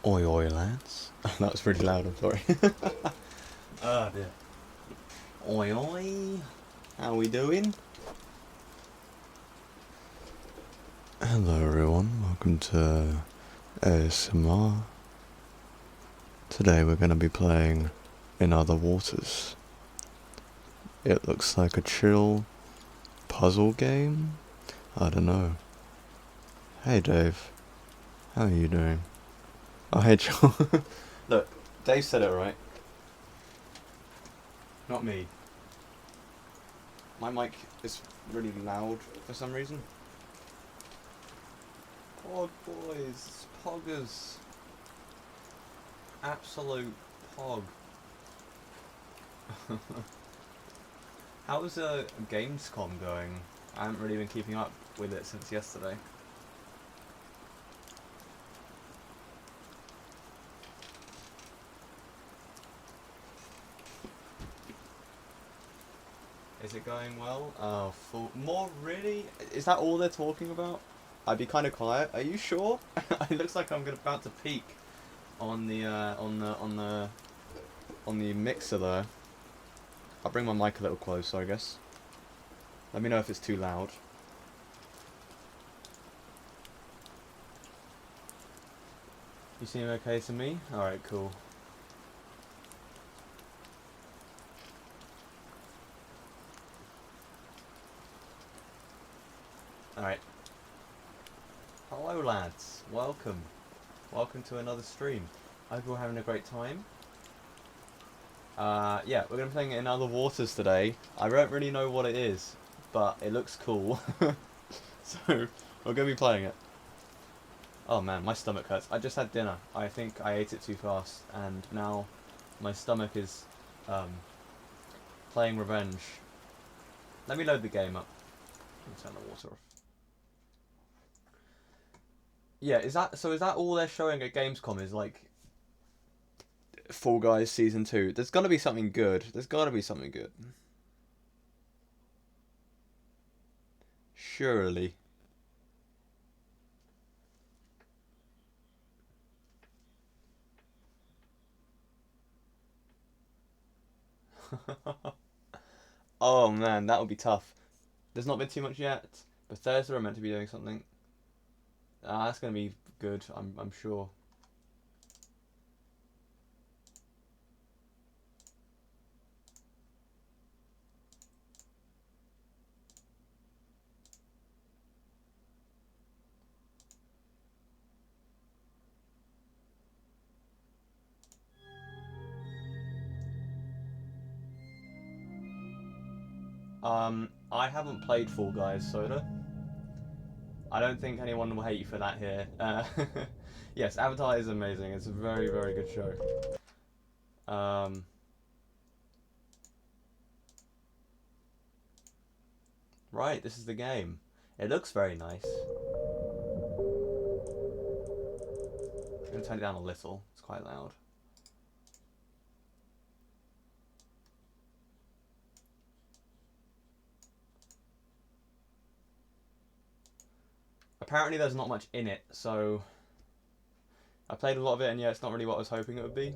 Oi oi lads. That was pretty loud, I'm sorry. Oh dear. Oi oi. How we doing? Hello everyone, welcome to ASMR. Today we're going to be playing In Other Waters. It looks like a chill puzzle game? I don't know. Hey Dave, how are you doing? Oh hey Joel. Look, Dave said it right. Not me. My mic is really loud for some reason. Pog boys, poggers. Absolute pog. How's Gamescom going? I haven't really been keeping up with it since yesterday. Is it going well? Oh, full. More really? Is that all they're talking about? I'd be kind of quiet. Are you sure? It looks like I'm about to peak on the mixer there. I'll bring my mic a little closer, I guess. Let me know if it's too loud. You seem okay to me? Alright, cool. Alright. Hello lads, welcome. Welcome to another stream. I hope you're having a great time. Yeah, we're going to be playing In Other Waters today. I don't really know what it is, but it looks cool. So, we're going to be playing it. Oh man, my stomach hurts. I just had dinner. I think I ate it too fast, and now my stomach is playing revenge. Let me load the game up. Turn the water off. Yeah, is that all they're showing at Gamescom is like Fall Guys Season 2? There's gotta be something good. There's gotta be something good. Surely. Oh man, that would be tough. There's not been too much yet. Bethesda are meant to be doing something. That's gonna be good, I'm sure. I haven't played Fall Guys Soda. I don't think anyone will hate you for that here. Yes, Avatar is amazing. It's a very, very good show. Right, this is the game. It looks very nice. I'm going to turn it down a little. It's quite loud. Apparently there's not much in it, so I played a lot of it, and yeah, it's not really what I was hoping it would be.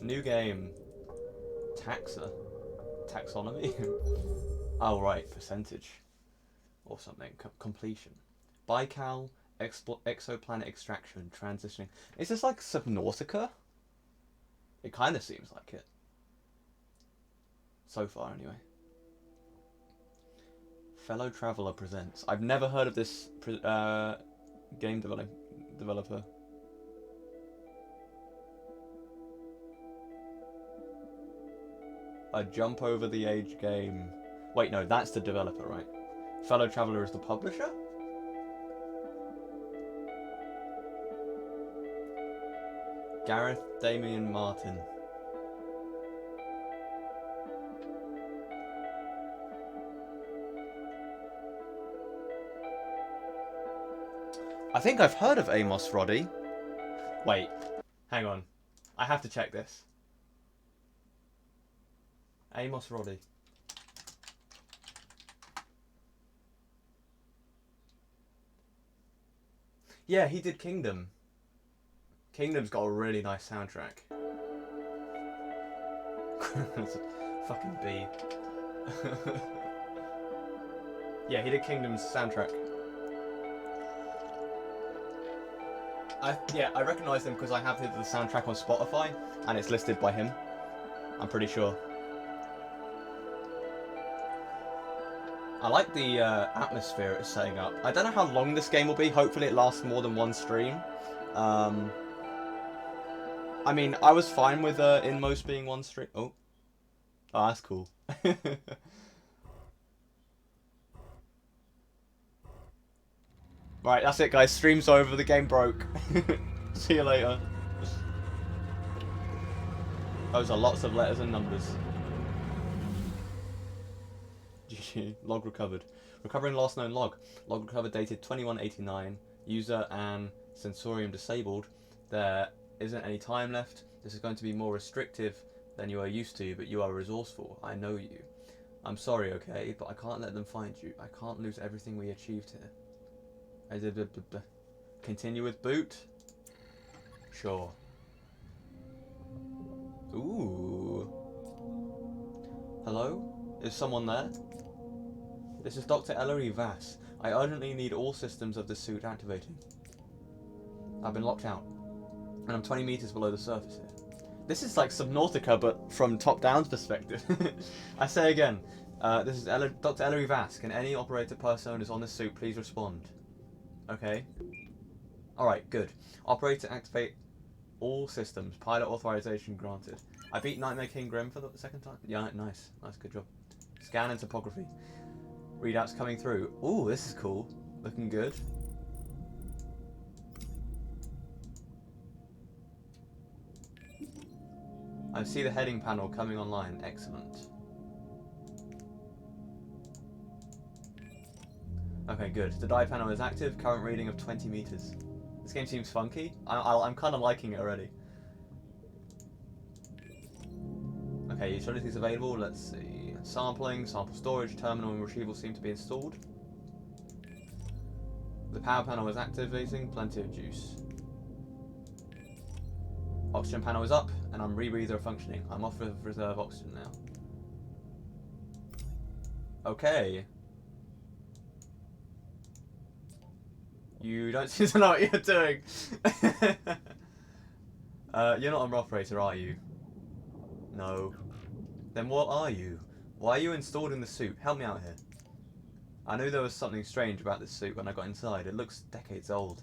New game. Taxonomy? Oh, right, percentage. Or something. Completion. Baikal, exoplanet extraction, transitioning. Is this like Subnautica? It kind of seems like it. So far, anyway. Fellow Traveller presents. I've never heard of this game developer. A jump over the age game. Wait, no, that's the developer, right? Fellow Traveller is the publisher? Gareth Damian Martin. I think I've heard of Amos Roddy. Wait, hang on. I have to check this. Amos Roddy. Yeah, he did Kingdom. Kingdom's got a really nice soundtrack. That's a fucking bee. Yeah, he did Kingdom's soundtrack. I recognise him because I have the soundtrack on Spotify and it's listed by him. I'm pretty sure. I like the atmosphere it's setting up. I don't know how long this game will be. Hopefully it lasts more than one stream. I mean, I was fine with Inmost being one stream. Oh, that's cool. Right, that's it, guys. Stream's over. The game broke. See you later. Those are lots of letters and numbers. GG. Log recovered. Recovering last known log. Log recovered dated 2189. User and sensorium disabled. There isn't any time left. This is going to be more restrictive than you are used to, but you are resourceful. I know you. I'm sorry, okay, but I can't let them find you. I can't lose everything we achieved here. Continue with boot? Sure. Ooh. Hello? Is someone there? This is Dr. Ellery Vass. I urgently need all systems of the suit activating. I've been locked out, and I'm 20 meters below the surface here. This is like Subnautica, but from top-down's perspective. I say again, this is Dr. Ellery Vass. Can any operator personas on this suit please respond? Okay. Alright, good. Operator activate all systems. Pilot authorization granted. I beat Nightmare King Grim for the second time. Yeah, nice. Nice, good job. Scan and topography. Readouts coming through. Ooh, this is cool. Looking good. I see the heading panel coming online. Excellent. Okay, good. The die panel is active. Current reading of 20 meters. This game seems funky. I'm kind of liking it already. Okay, utilities available. Let's see. Sampling, sample storage, terminal and retrieval seem to be installed. The power panel is activating. Plenty of juice. Oxygen panel is up, and I'm rebreather functioning. I'm off with reserve oxygen now. Okay. You don't seem to know what you're doing. You're not an operator, are you? No. Then what are you? Why are you installed in the suit? Help me out here. I knew there was something strange about this suit when I got inside. It looks decades old.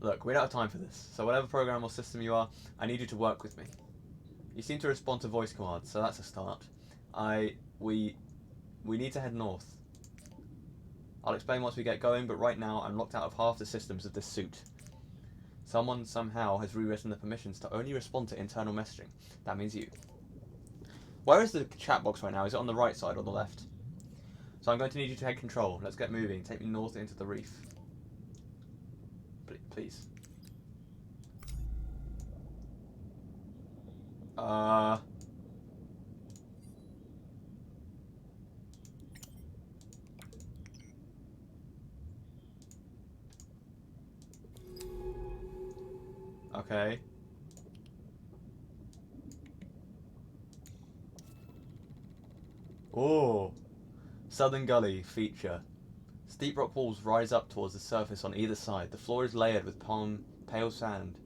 Look, we don't have time for this, so whatever program or system you are, I need you to work with me. You seem to respond to voice commands, so that's a start. We need to head north. I'll explain once we get going, but right now I'm locked out of half the systems of this suit. Someone somehow has rewritten the permissions to only respond to internal messaging. That means you. Where is the chat box right now? Is it on the right side or the left? So I'm going to need you to take control. Let's get moving. Take me north into the reef. Please. Okay. Oh. Southern Gully feature. Steep rock walls rise up towards the surface on either side. The floor is layered with pale sand.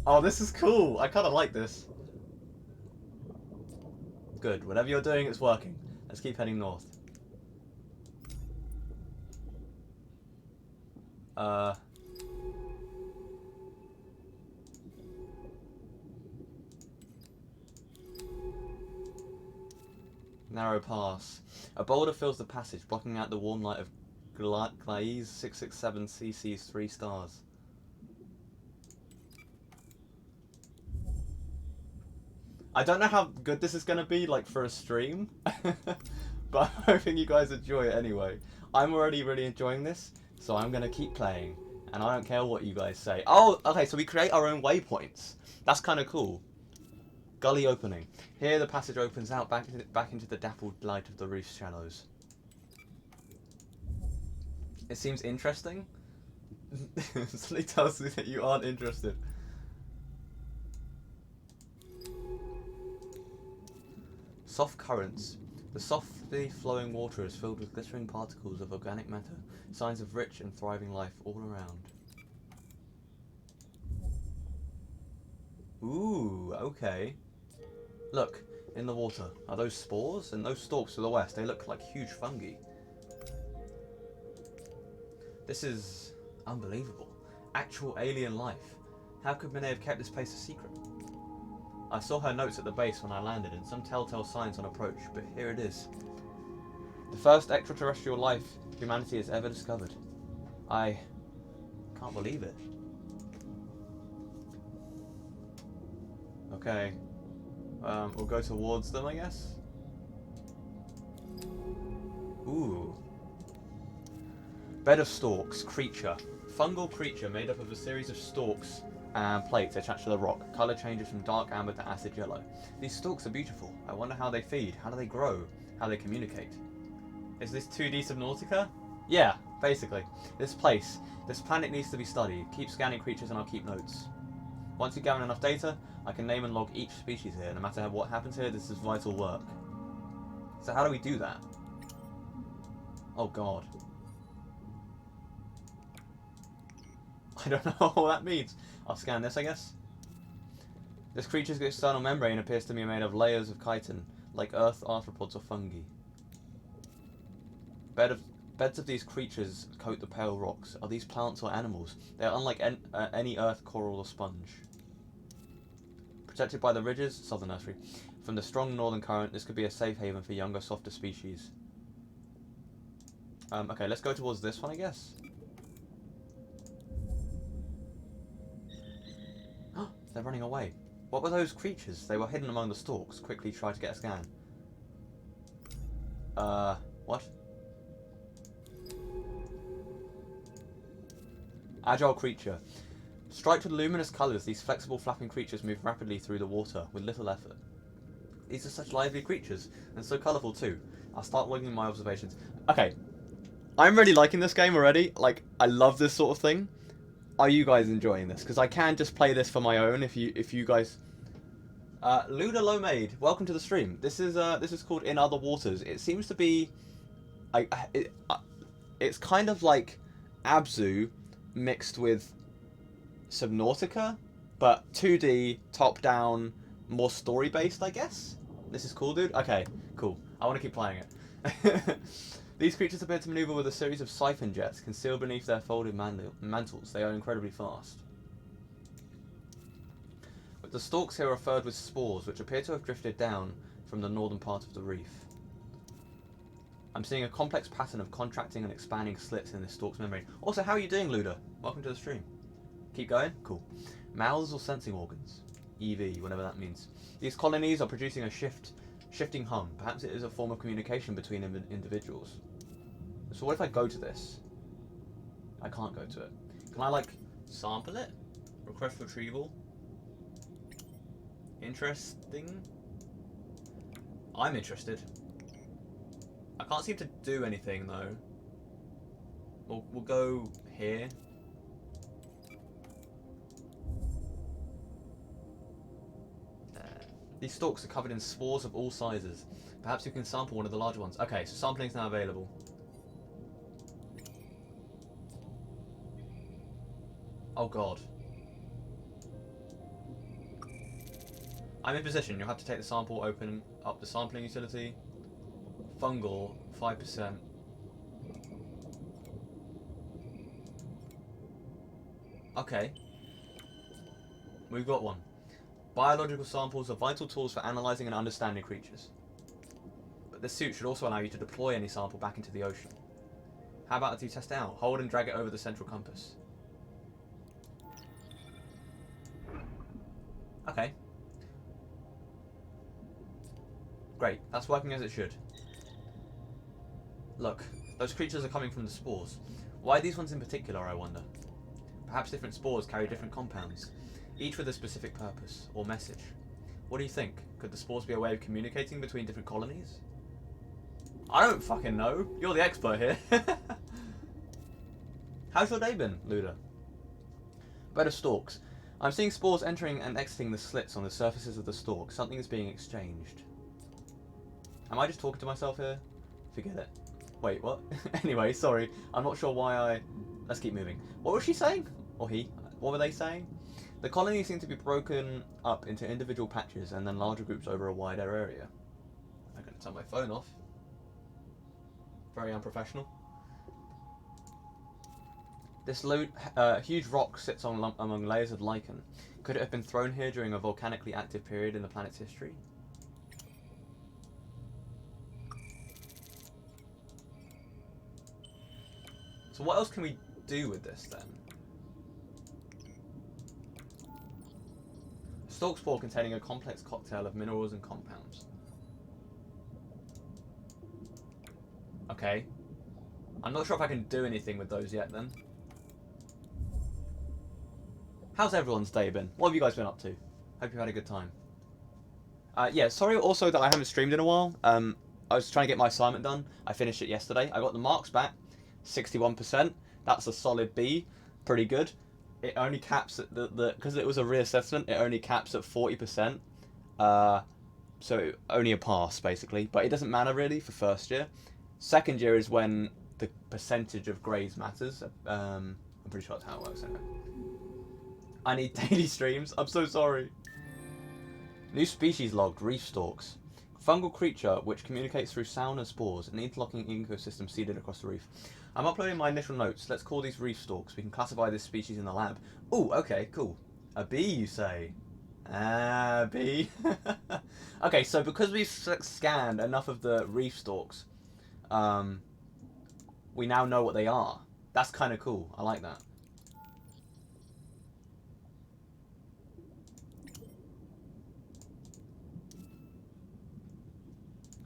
Oh, this is cool. I kind of like this. Good. Whatever you're doing, it's working. Let's keep heading north. Narrow pass. A boulder fills the passage, blocking out the warm light of Glaise 667 CC's 3 stars. I don't know how good this is going to be, like, for a stream, but I'm hoping you guys enjoy it anyway. I'm already really enjoying this, so I'm going to keep playing, and I don't care what you guys say. Oh, okay, so we create our own waypoints. That's kind of cool. Gully opening. Here the passage opens out back into the dappled light of the reef's shallows. It seems interesting. Something tells me that you aren't interested. Soft currents. The softly flowing water is filled with glittering particles of organic matter, signs of rich and thriving life all around. Ooh, okay. Look, in the water. Are those spores? And those stalks to the west, they look like huge fungi. This is unbelievable. Actual alien life. How could Monet have kept this place a secret? I saw her notes at the base when I landed and some telltale signs on approach, but here it is. The first extraterrestrial life humanity has ever discovered. I can't believe it. Okay. We'll go towards them, I guess? Ooh. Bed of stalks. Creature. Fungal creature made up of a series of stalks and plates attached to the rock. Colour changes from dark amber to acid yellow. These stalks are beautiful. I wonder how they feed, how do they grow, how they communicate. Is this 2D Subnautica? Yeah, basically. This planet needs to be studied. Keep scanning creatures and I'll keep notes. Once you gather enough data, I can name and log each species here. No matter what happens here, this is vital work. So how do we do that? Oh god. I don't know what that means. I'll scan this, I guess. This creature's external membrane appears to be made of layers of chitin, like earth arthropods or fungi. Beds of these creatures coat the pale rocks. Are these plants or animals? They are unlike any earth coral or sponge. Protected by the ridges, southern nursery, from the strong northern current, this could be a safe haven for younger, softer species. Okay, let's go towards this one, I guess. They're running away. What were those creatures? They were hidden among the stalks. Quickly try to get a scan. What? Agile creature. Striped with luminous colours, these flexible flapping creatures move rapidly through the water with little effort. These are such lively creatures, and so colourful too. I'll start logging my observations. Okay, I'm really liking this game already. Like, I love this sort of thing. Are you guys enjoying this? Because I can just play this for my own if you guys... Luda Lomade, welcome to the stream. This is called In Other Waters. It seems to be... it's kind of like Abzu mixed with Subnautica, but 2D, top-down, more story-based, I guess? This is cool, dude? Okay, cool. I want to keep playing it. These creatures appear to maneuver with a series of siphon jets concealed beneath their folded mantles. They are incredibly fast. But the stalks here are furred with spores, which appear to have drifted down from the northern part of the reef. I'm seeing a complex pattern of contracting and expanding slits in this stalk's membrane. Also, how are you doing, Luda? Welcome to the stream. Keep going? Cool. Mouths or sensing organs? EV, whatever that means. These colonies are producing a shifting hum. Perhaps it is a form of communication between individuals. So what if I go to this? I can't go to it. Can I, like, sample it? Request retrieval? Interesting. I'm interested. I can't seem to do anything, though. We'll go here. These stalks are covered in spores of all sizes. Perhaps you can sample one of the larger ones. Okay, so sampling's now available. Oh god. I'm in position. You'll have to take the sample, open up the sampling utility. Fungal, 5%. Okay. We've got one. Biological samples are vital tools for analysing and understanding creatures. But this suit should also allow you to deploy any sample back into the ocean. How about you test it out? Hold and drag it over the central compass. Okay. Great, that's working as it should. Look, those creatures are coming from the spores. Why these ones in particular, I wonder? Perhaps different spores carry different compounds, each with a specific purpose or message. What do you think? Could the spores be a way of communicating between different colonies? I don't fucking know. You're the expert here. How's your day been, Luda? Bed of stalks. I'm seeing spores entering and exiting the slits on the surfaces of the stalk. Something is being exchanged. Am I just talking to myself here? Forget it. Wait, what? Anyway, sorry. I'm not sure why I... Let's keep moving. What was she saying? Or he? What were they saying? The colony seemed to be broken up into individual patches and then larger groups over a wider area. I'm going to turn my phone off. Very unprofessional. This huge rock sits on among layers of lichen. Could it have been thrown here during a volcanically active period in the planet's history? So what else can we do with this then? Stalk spore containing a complex cocktail of minerals and compounds. Okay. I'm not sure if I can do anything with those yet then. How's everyone's day been? What have you guys been up to? Hope you've had a good time. Yeah, sorry also that I haven't streamed in a while. I was trying to get my assignment done. I finished it yesterday. I got the marks back. 61%. That's a solid B. Pretty good. It only caps at because it was a reassessment, it only caps at 40%. So only a pass, basically. But it doesn't matter, really, for first year. Second year is when the percentage of grades matters. I'm pretty sure that's how it works, anyway. I need daily streams. I'm so sorry. New species logged, reef stalks. Fungal creature which communicates through sound and spores, an interlocking ecosystem seeded across the reef. I'm uploading my initial notes. Let's call these reef stalks. We can classify this species in the lab. Ooh, okay, cool. A bee, you say? Ah, bee. Okay, so because we've scanned enough of the reef stalks, we now know what they are. That's kind of cool. I like that.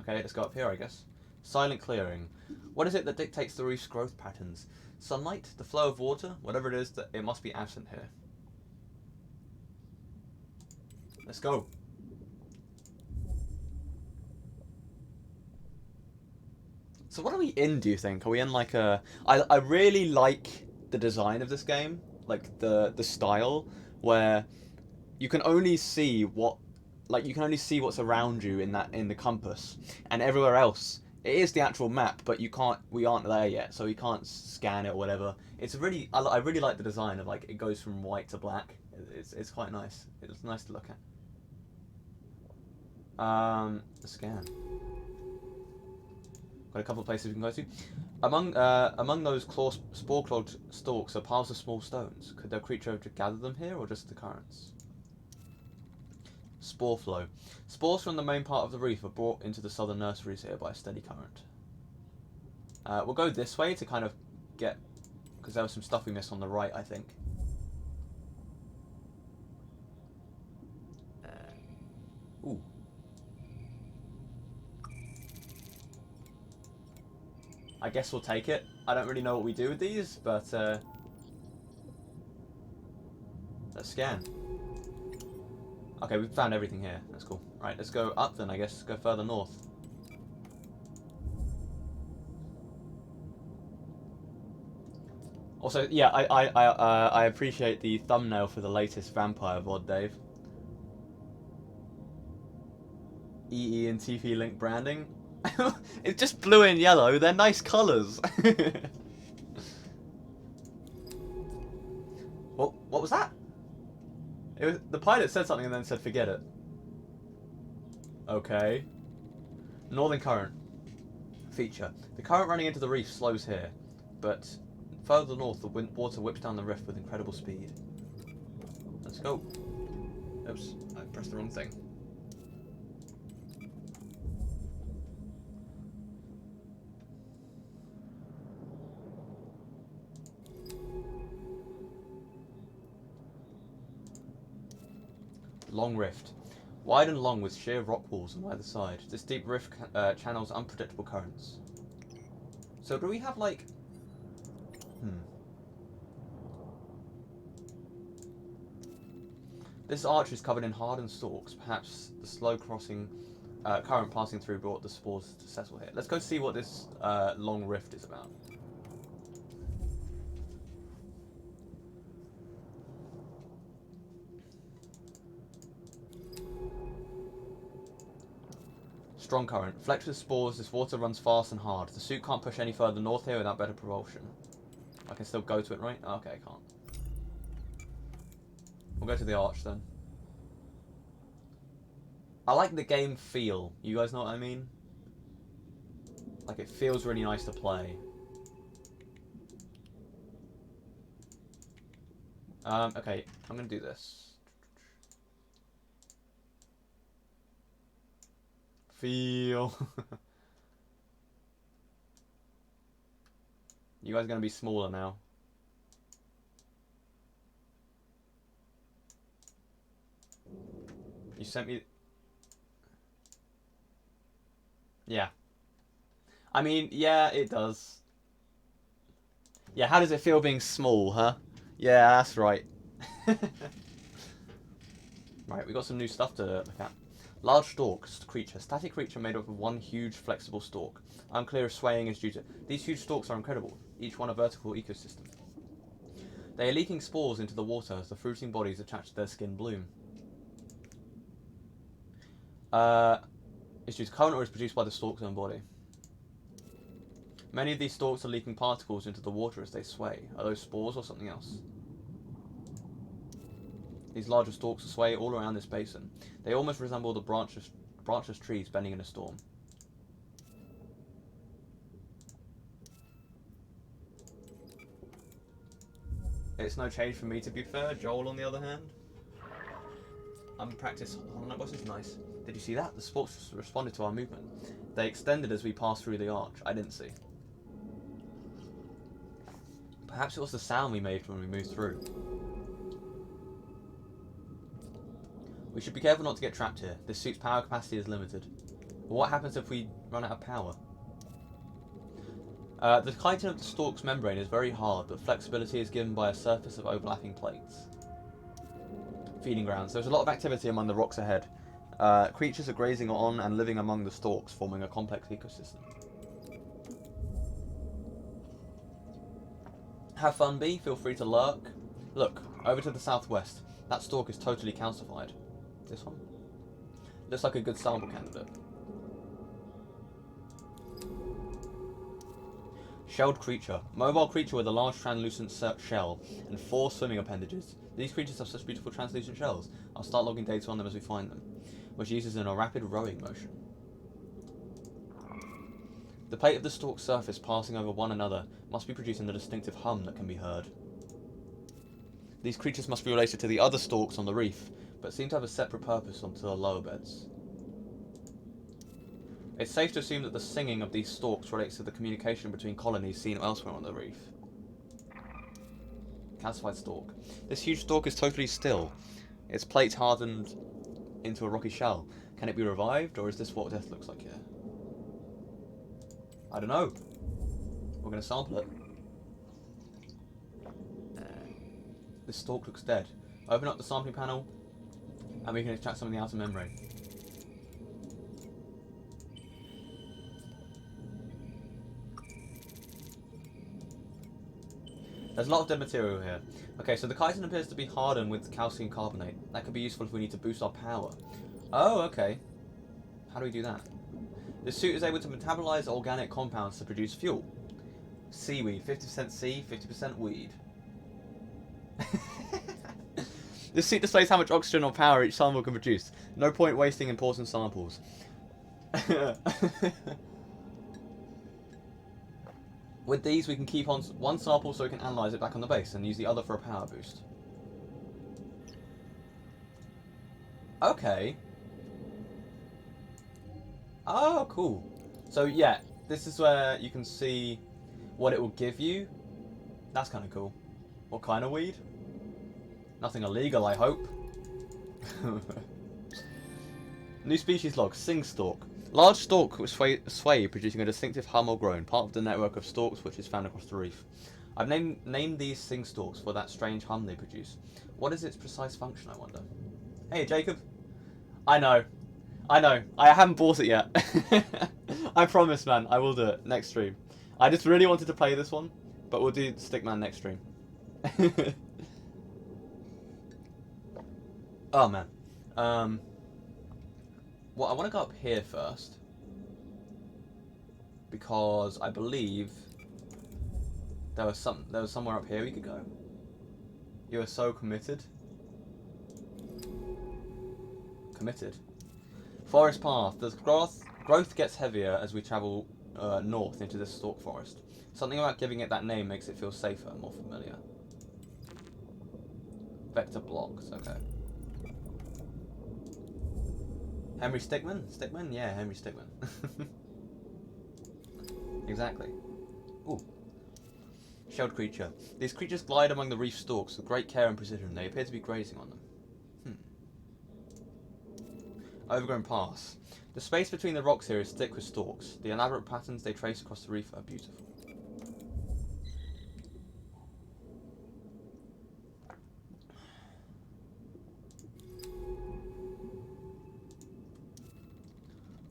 Okay, let's go up here, I guess. Silent clearing. What is it that dictates the reef's growth patterns? Sunlight? The flow of water? Whatever it is, that it must be absent here. Let's go. So what are we in, do you think? Are we in like a... I really like the design of this game. Like the style, where you can only see what... Like, you can only see what's around you in the compass. And everywhere else, it is the actual map, but you can't... We aren't there yet, so we can't scan it or whatever. It's really... I really like the design of, like, it goes from white to black. It's quite nice. It's nice to look at. Scan. Got a couple of places we can go to. Among those spore-clogged stalks are piles of small stones. Could the creature have gathered them here, or just the currents? Spore flow. Spores from the main part of the reef are brought into the southern nurseries here by a steady current. We'll go this way to kind of get... Because there was some stuff we missed on the right, I think. Ooh. I guess we'll take it. I don't really know what we do with these, but... Let's scan. Okay, we've found everything here. That's cool. Right, let's go up then, I guess. Go further north. Also, yeah, I appreciate the thumbnail for the latest vampire VOD, Dave. EE and TV Link branding. It's just blue and yellow. They're nice colours. What was that? The pilot said something and then said, forget it. Okay. Northern current. Feature. The current running into the reef slows here, but further north the water whips down the rift with incredible speed. Let's go. Oops, I pressed the wrong thing. Long rift. Wide and long with sheer rock walls on either side. This deep rift channels unpredictable currents. So do we have like... This arch is covered in hardened stalks. Perhaps the slow crossing current passing through brought the spores to settle here. Let's go see what this long rift is about. Strong current. Flecked with spores, this water runs fast and hard. The suit can't push any further north here without better propulsion. I can still go to it, right? Okay, I can't. We'll go to the arch then. I like the game feel. You guys know what I mean? Like, it feels really nice to play. Okay, I'm gonna do this. Feel. You guys are gonna be smaller now. You sent me... Yeah. I mean, yeah, it does. Yeah, how does it feel being small, huh? Yeah, that's right. Right, we got some new stuff to look at. Large stalk creature. Static creature made up of one huge flexible stalk. Unclear if swaying is due to... These huge stalks are incredible, each one a vertical ecosystem. They are leaking spores into the water as the fruiting bodies attached to their skin bloom. It's due to current or is produced by the stalk's own body. Many of these stalks are leaking particles into the water as they sway. Are those spores or something else? These larger stalks sway all around this basin. They almost resemble the branchless trees bending in a storm. It's no change for me, to be fair. Joel, on the other hand, I'm practicing. Oh, that was nice. Did you see that? The stalks responded to our movement. They extended as we passed through the arch. I didn't see. Perhaps it was the sound we made when we moved through. We should be careful not to get trapped here. This suit's power capacity is limited. But what happens if we run out of power? The chitin of the stalk's membrane is very hard, but flexibility is given by a surface of overlapping plates. Feeding grounds. There's a lot of activity among the rocks ahead. Creatures are grazing on and living among the stalks, forming a complex ecosystem. Have fun, Bee. Feel free to lurk. Look, over to the southwest. That stalk is totally calcified. This one? Looks like a good sample candidate. Shelled creature. Mobile creature with a large translucent shell and 4 swimming appendages. These creatures have such beautiful translucent shells. I'll start logging data on them as we find them, which uses in a rapid rowing motion. The plate of the stalk's surface passing over one another must be producing a distinctive hum that can be heard. These creatures must be related to the other stalks on the reef, but seem to have a separate purpose onto the lower beds. It's safe to assume that the singing of these stalks relates to the communication between colonies seen elsewhere on the reef. Calcified stalk. This huge stalk is totally still. Its plate hardened into a rocky shell. Can it be revived, or is this what death looks like here? I don't know. We're going to sample it. This stalk looks dead. Open up the sampling panel, and we can extract some of the outer membrane. There's a lot of dead material here. Okay, so the chitin appears to be hardened with calcium carbonate. That could be useful if we need to boost our power. Oh, okay. How do we do that? This suit is able to metabolize organic compounds to produce fuel. Seaweed, 50% sea, 50% weed. This suit displays how much oxygen or power each sample can produce. No point wasting important samples. With these, we can keep on one sample so we can analyze it back on the base and use the other for a power boost. Okay. Oh, cool. So yeah, this is where you can see what it will give you. That's kind of cool. What kind of weed? Nothing illegal, I hope. New species log, sing stalk. Large stalk with sway producing a distinctive hum or groan, part of the network of stalks which is found across the reef. I've named these sing stalks for that strange hum they produce. What is its precise function, I wonder? Hey, Jacob. I know. I haven't bought it yet. I promise, man. I will do it next stream. I just really wanted to play this one, but we'll do Stickman next stream. Oh, man. Well, I want to go up here first. because I believe there was somewhere up here we could go. You are so committed. Committed. Forest path. The growth gets heavier as we travel north into this stalk forest. Something about giving it that name makes it feel safer, more familiar. Vector blocks. Okay. Henry Stickmin? Stickmin? Yeah, Henry Stickmin. Exactly. Ooh. Shelled creature. These creatures glide among the reef stalks with great care and precision. They appear to be grazing on them. Overgrown pass. The space between the rocks here is thick with stalks. The elaborate patterns they trace across the reef are beautiful.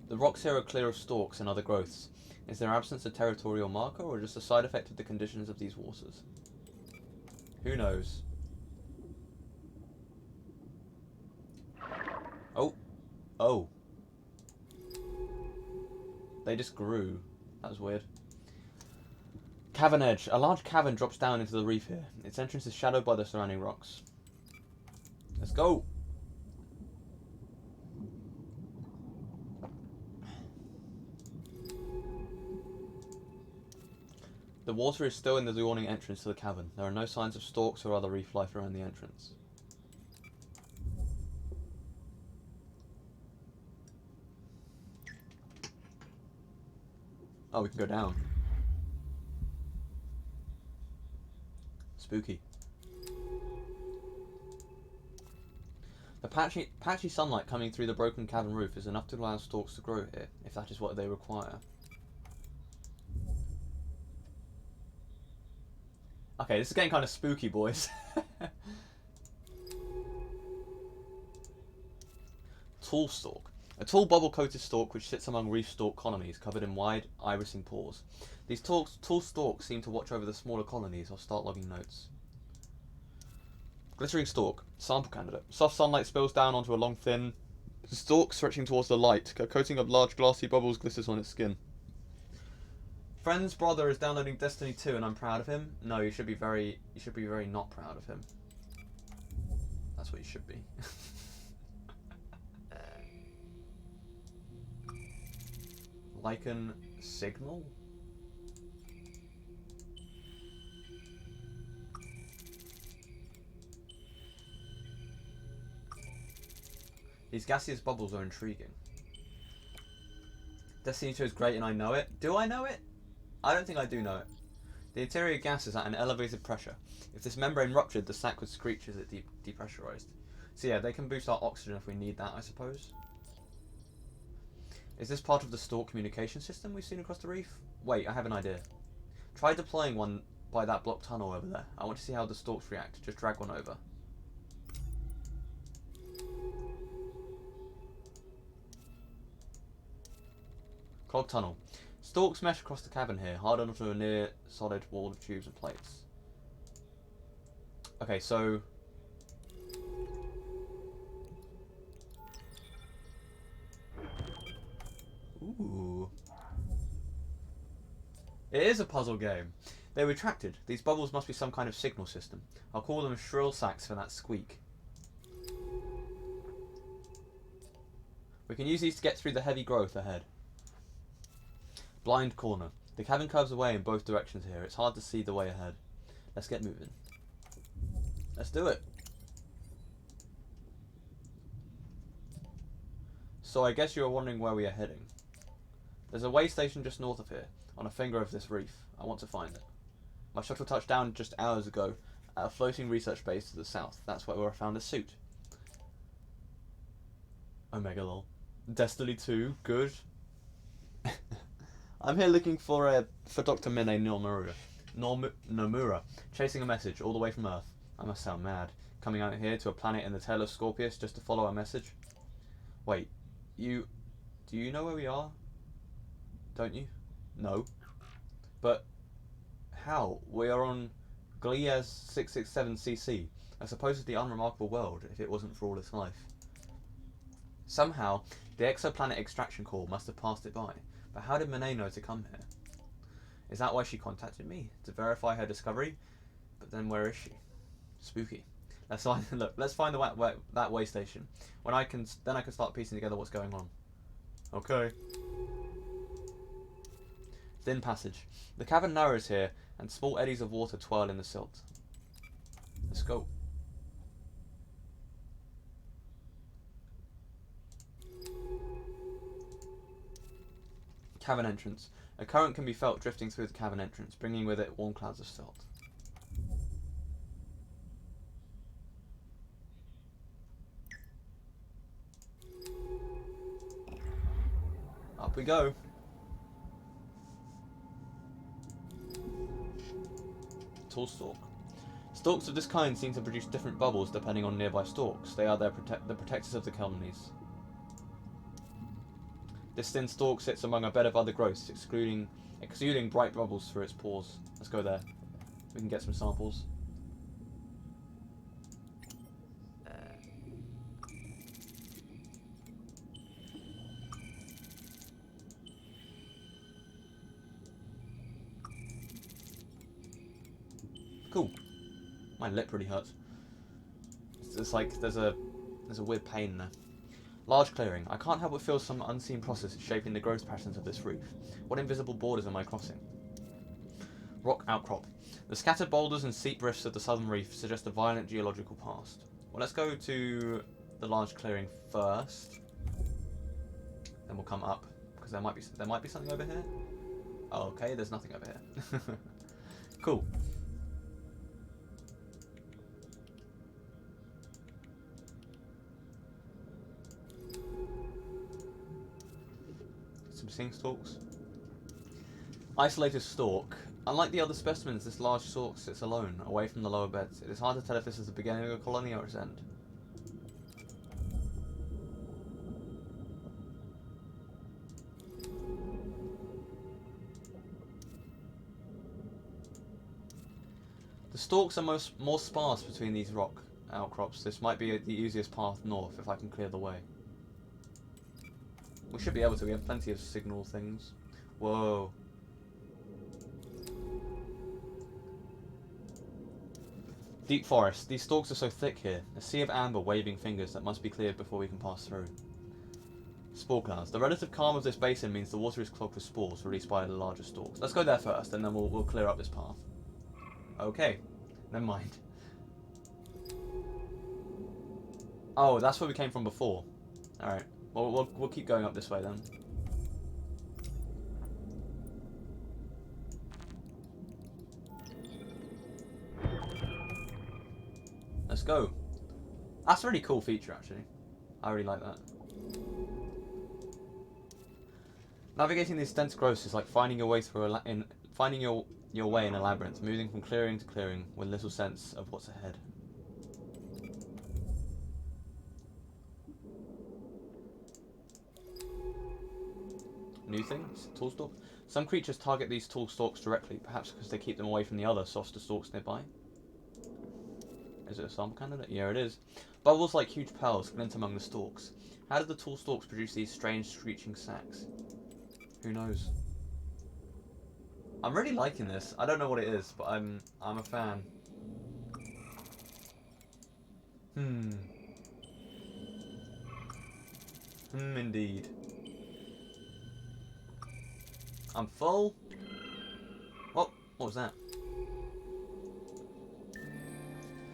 The rocks here are clear of stalks and other growths. Is their absence a territorial marker or just a side effect of the conditions of these waters? Who knows? Oh. Oh. They just grew. That was weird. Cavern edge. A large cavern drops down into the reef here. Its entrance is shadowed by the surrounding rocks. Let's go! The water is still in the yawning entrance to the cavern. There are no signs of stalks or other reef life around the entrance. Oh, we can go down. Spooky. The patchy sunlight coming through the broken cavern roof is enough to allow stalks to grow here, if that is what they require. Okay, this is getting kind of spooky, boys. Tall stalk. A tall bubble-coated stalk which sits among reef stalk colonies covered in wide, irising pores. These tall stalks seem to watch over the smaller colonies or start logging notes. Glittering stalk. Sample candidate. Soft sunlight spills down onto a long, thin stalk stretching towards the light. A coating of large glassy bubbles glitters on its skin. Friend's brother is downloading Destiny 2 and I'm proud of him. No, you should be very not proud of him. That's what you should be. Lichen signal? These gaseous bubbles are intriguing. Destiny 2 is great and I know it. Do I know it? I don't think I do know it. The interior gas is at an elevated pressure. If this membrane ruptured, the sac would screech as it depressurized. So yeah, they can boost our oxygen if we need that, I suppose. Is this part of the stalk communication system we've seen across the reef? Wait, I have an idea. Try deploying one by that block tunnel over there. I want to see how the stalks react. Just drag one over. Clog tunnel. Stalks mesh across the cavern here, hard onto a near solid wall of tubes and plates. Okay, so... Ooh. It is a puzzle game. They retracted. These bubbles must be some kind of signal system. I'll call them shrill sacs for that squeak. We can use these to get through the heavy growth ahead. Blind corner. The cavern curves away in both directions here. It's hard to see the way ahead. Let's get moving. Let's do it. So I guess you were wondering where we are heading. There's a way station just north of here, on a finger of this reef. I want to find it. My shuttle touched down just hours ago at a floating research base to the south. That's where I found a suit. Omega lol. Destiny 2, good. I'm here looking for Dr. Mine Nomura, chasing a message all the way from Earth. I must sound mad, coming out here to a planet in the tail of Scorpius just to follow a message. Wait, do you know where we are? Don't you? No. But how? We are on Gliaz 667cc, a supposedly unremarkable world if it wasn't for all its life. Somehow, the exoplanet extraction core must have passed it by. But how did Monet know to come here? Is that why she contacted me? To verify her discovery? But then where is she? Spooky. Let's find that way station. Then I can start piecing together what's going on. Okay. Thin passage. The cavern narrows here, and small eddies of water twirl in the silt. Let's go. Cavern entrance. A current can be felt drifting through the cavern entrance, bringing with it warm clouds of silt. Up we go. Tall stalk. Stalks of this kind seem to produce different bubbles depending on nearby stalks. They are the protectors of the colonies. This thin stalk sits among a bed of other growths, exuding bright bubbles through its pores. Let's go there. We can get some samples. Cool. My lip really hurts. It's like there's a weird pain there. Large clearing. I can't help but feel some unseen process is shaping the growth patterns of this reef. What invisible borders am I crossing? Rock outcrop. The scattered boulders and steep rifts of the southern reef suggest a violent geological past. Well, let's go to the large clearing first. Then we'll come up because there might be something over here. Oh, okay, there's nothing over here. Cool. Some sing stalks. Isolated stalk. Unlike the other specimens, this large stalk sits alone, away from the lower beds. It is hard to tell if this is the beginning of a colony or its end. The stalks are more sparse between these rock outcrops. This might be the easiest path north if I can clear the way. We should be able to. We have plenty of signal things. Whoa. Deep forest. These stalks are so thick here. A sea of amber waving fingers that must be cleared before we can pass through. Spore clouds. The relative calm of this basin means the water is clogged with spores released by the larger stalks. Let's go there first, and then we'll clear up this path. Okay. Never mind. Oh, that's where we came from before. Alright. Well, we'll keep going up this way then. Let's go. That's a really cool feature, actually. I really like that. Navigating these dense growths is like finding your way through finding your way in a labyrinth, moving from clearing to clearing with little sense of what's ahead. New things? Tall stalk? Some creatures target these tall stalks directly, perhaps because they keep them away from the other softer stalks nearby. Is it a sample candidate? Yeah, it is. Bubbles like huge pearls glint among the stalks. How did the tall stalks produce these strange screeching sacs? Who knows? I'm really liking this. I don't know what it is, but I'm a fan. Indeed. I'm full. What was that?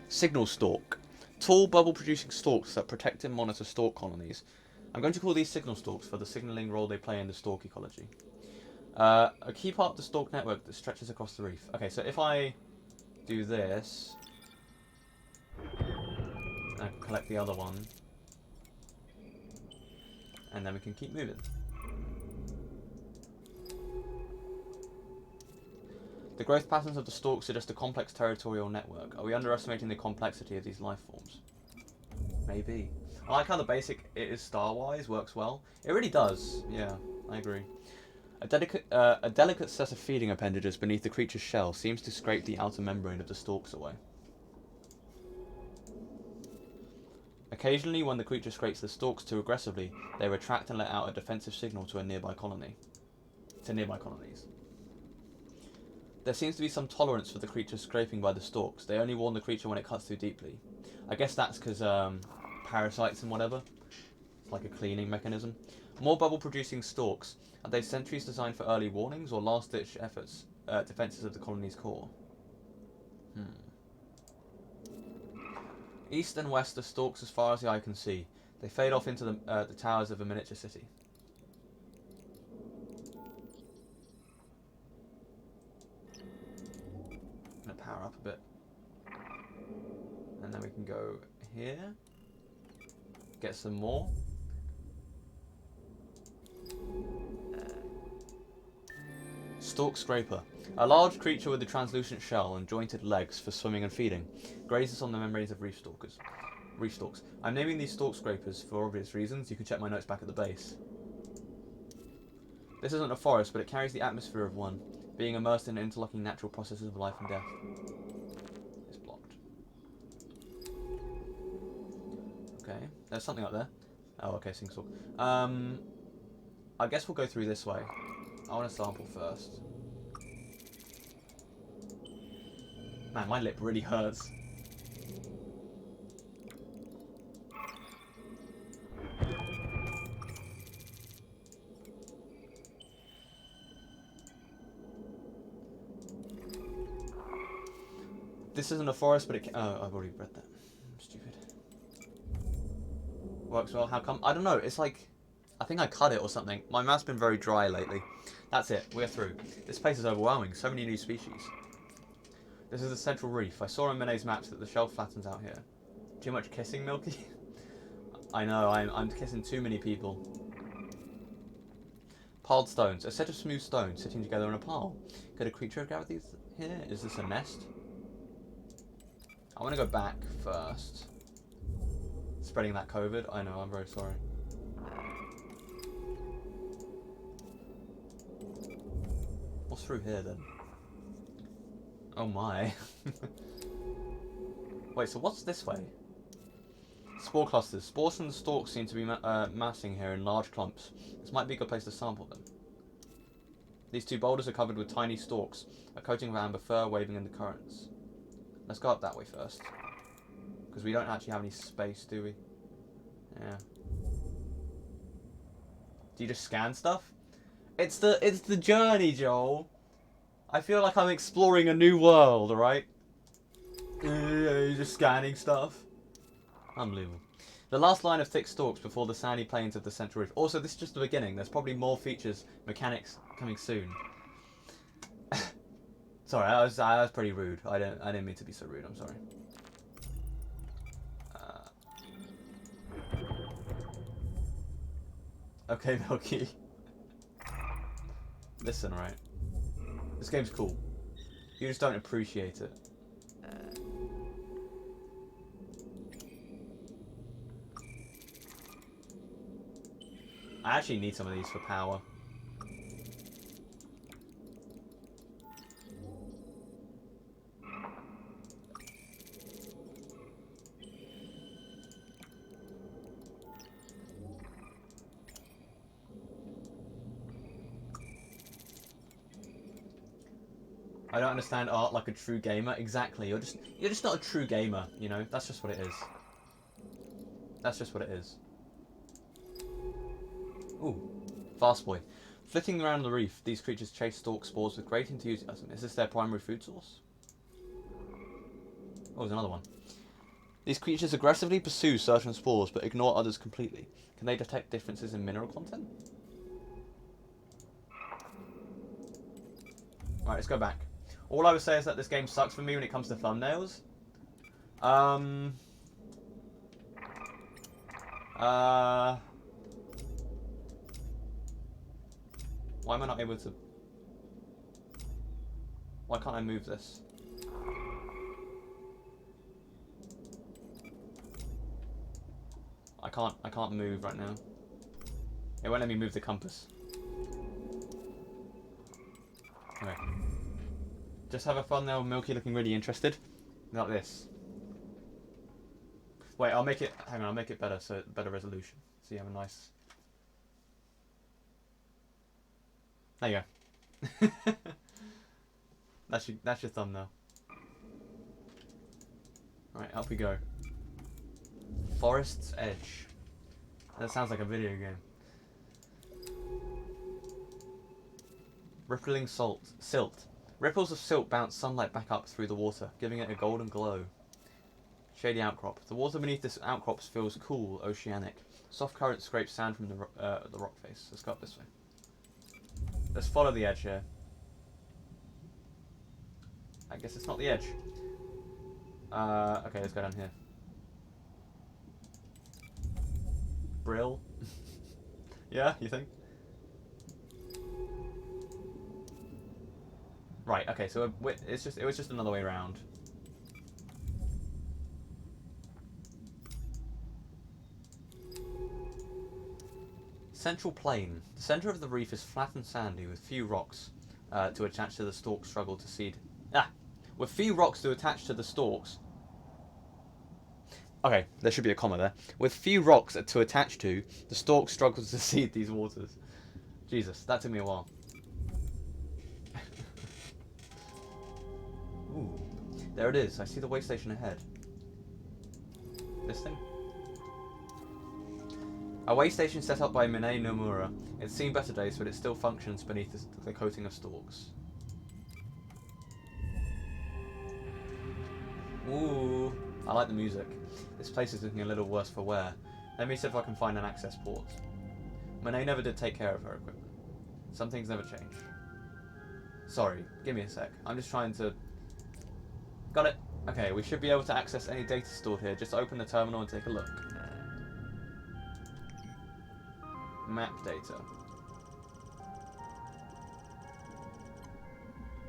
Signal stalk. Tall bubble-producing stalks that protect and monitor stalk colonies. I'm going to call these signal stalks for the signalling role they play in the stalk ecology. A key part of the stalk network that stretches across the reef. Okay, so if I do this, I can collect the other one, and then we can keep moving. The growth patterns of the stalks suggest a complex territorial network. Are we underestimating the complexity of these life forms? Maybe. I like how the basic it is star-wise works well. It really does. Yeah, I agree. A delicate set of feeding appendages beneath the creature's shell seems to scrape the outer membrane of the stalks away. Occasionally, when the creature scrapes the stalks too aggressively, they retract and let out a defensive signal to a nearby colony. to nearby colonies. There seems to be some tolerance for the creature scraping by the stalks. They only warn the creature when it cuts too deeply. I guess that's because parasites and whatever. It's like a cleaning mechanism. More bubble-producing stalks. Are they sentries designed for early warnings or last-ditch efforts, defences of the colony's core? East and west are stalks as far as the eye can see. They fade off into the towers of a miniature city. I'm going to power up a bit. And then we can go here. Get some more. Stalk scraper. A large creature with a translucent shell and jointed legs for swimming and feeding. Grazes on the membranes of reef stalks. I'm naming these stalk scrapers for obvious reasons. You can check my notes back at the base. This isn't a forest, but it carries the atmosphere of one, being immersed in interlocking natural processes of life and death. It's blocked. Okay, there's something up there. Oh, okay, Singstalk. I guess we'll go through this way. I want to sample first. Man, my lip really hurts. This isn't a forest, but it can... Oh, I've already read that. I'm stupid. Works well. How come? I don't know. It's like... I think I cut it or something. My mouth's been very dry lately. That's it. We're through. This place is overwhelming. So many new species. This is the central reef. I saw on Minet's maps that the shelf flattens out here. Too much kissing, Milky? I know. I'm kissing too many people. Piled stones. A set of smooth stones sitting together in a pile. Could a creature have gathered these here? Is this a nest? I want to go back first. Spreading that COVID. I know. I'm very sorry. What's through here then? Oh my. Wait, so what's this way? Spore clusters. Spores from the stalks seem to be massing here in large clumps. This might be a good place to sample them. These two boulders are covered with tiny stalks, a coating of amber fur waving in the currents. Let's go up that way first. Because we don't actually have any space, do we? Yeah. Do you just scan stuff? It's the journey, Joel. I feel like I'm exploring a new world, alright? You're just scanning stuff. Unbelievable. The last line of thick stalks before the sandy plains of the central reef. Also, this is just the beginning. There's probably more features, mechanics coming soon. Sorry, I was pretty rude. I didn't mean to be so rude. I'm sorry. Okay, Milky. Listen, right? This game's cool. You just don't appreciate it. I actually need some of these for power. I don't understand art like a true gamer. Exactly. You're just not a true gamer, you know? That's just what it is. That's just what it is. Ooh. Fast boy. Flitting around the reef, these creatures chase stalk spores with great enthusiasm. Is this their primary food source? Oh, there's another one. These creatures aggressively pursue certain spores but ignore others completely. Can they detect differences in mineral content? Alright, let's go back. All I would say is that this game sucks for me when it comes to thumbnails. Why am I not able to... Why can't I move this? I can't move right now. It won't let me move the compass. Okay. Just have a thumbnail of Milky looking really interested. Like this. Wait, I'll make it... Hang on, I'll make it better, so better resolution. So you have a nice... There you go. That's your thumbnail. Right, up we go. Forest's Edge. That sounds like a video game. Rippling silt. Ripples of silt bounce sunlight back up through the water, giving it a golden glow. Shady outcrop. The water beneath this outcrop feels cool, oceanic. Soft current scrapes sand from the rock face. Let's go up this way. Let's follow the edge here. I guess it's not the edge. Okay, let's go down here. Brill. Yeah, you think? Right. Okay. So it was just another way around. Central plain. The center of the reef is flat and sandy, with few rocks to attach to the stalks. Struggle to seed. With few rocks to attach to the stalks. Okay, there should be a comma there. With few rocks to attach to, the stalk struggles to seed these waters. Jesus, that took me a while. Ooh, there it is. I see the way station ahead. This thing? A way station set up by Mine Nomura. It's seen better days, but it still functions beneath the coating of stalks. Ooh, I like the music. This place is looking a little worse for wear. Let me see if I can find an access port. Mine never did take care of her equipment. Some things never change. Sorry, give me a sec. I'm just trying to... Got it. Okay, we should be able to access any data stored here. Just open the terminal and take a look. Map data.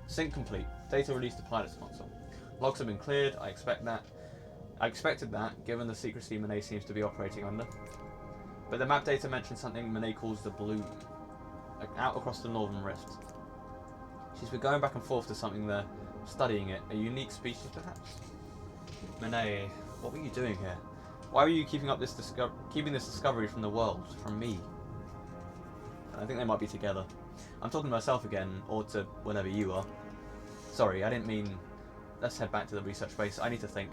Sync complete. Data released to pilot's console. Logs have been cleared. I expected that, given the secrecy Mine seems to be operating under. But the map data mentions something Mine calls the Bloom, out across the Northern Rift. She's been going back and forth to something there, studying it. A unique species, perhaps? Mine, what were you doing here? Why were you keeping this discovery from the world, from me? I think they might be together. I'm talking to myself again, or to whenever you are. Sorry, I didn't mean... Let's head back to the research base. I need to think.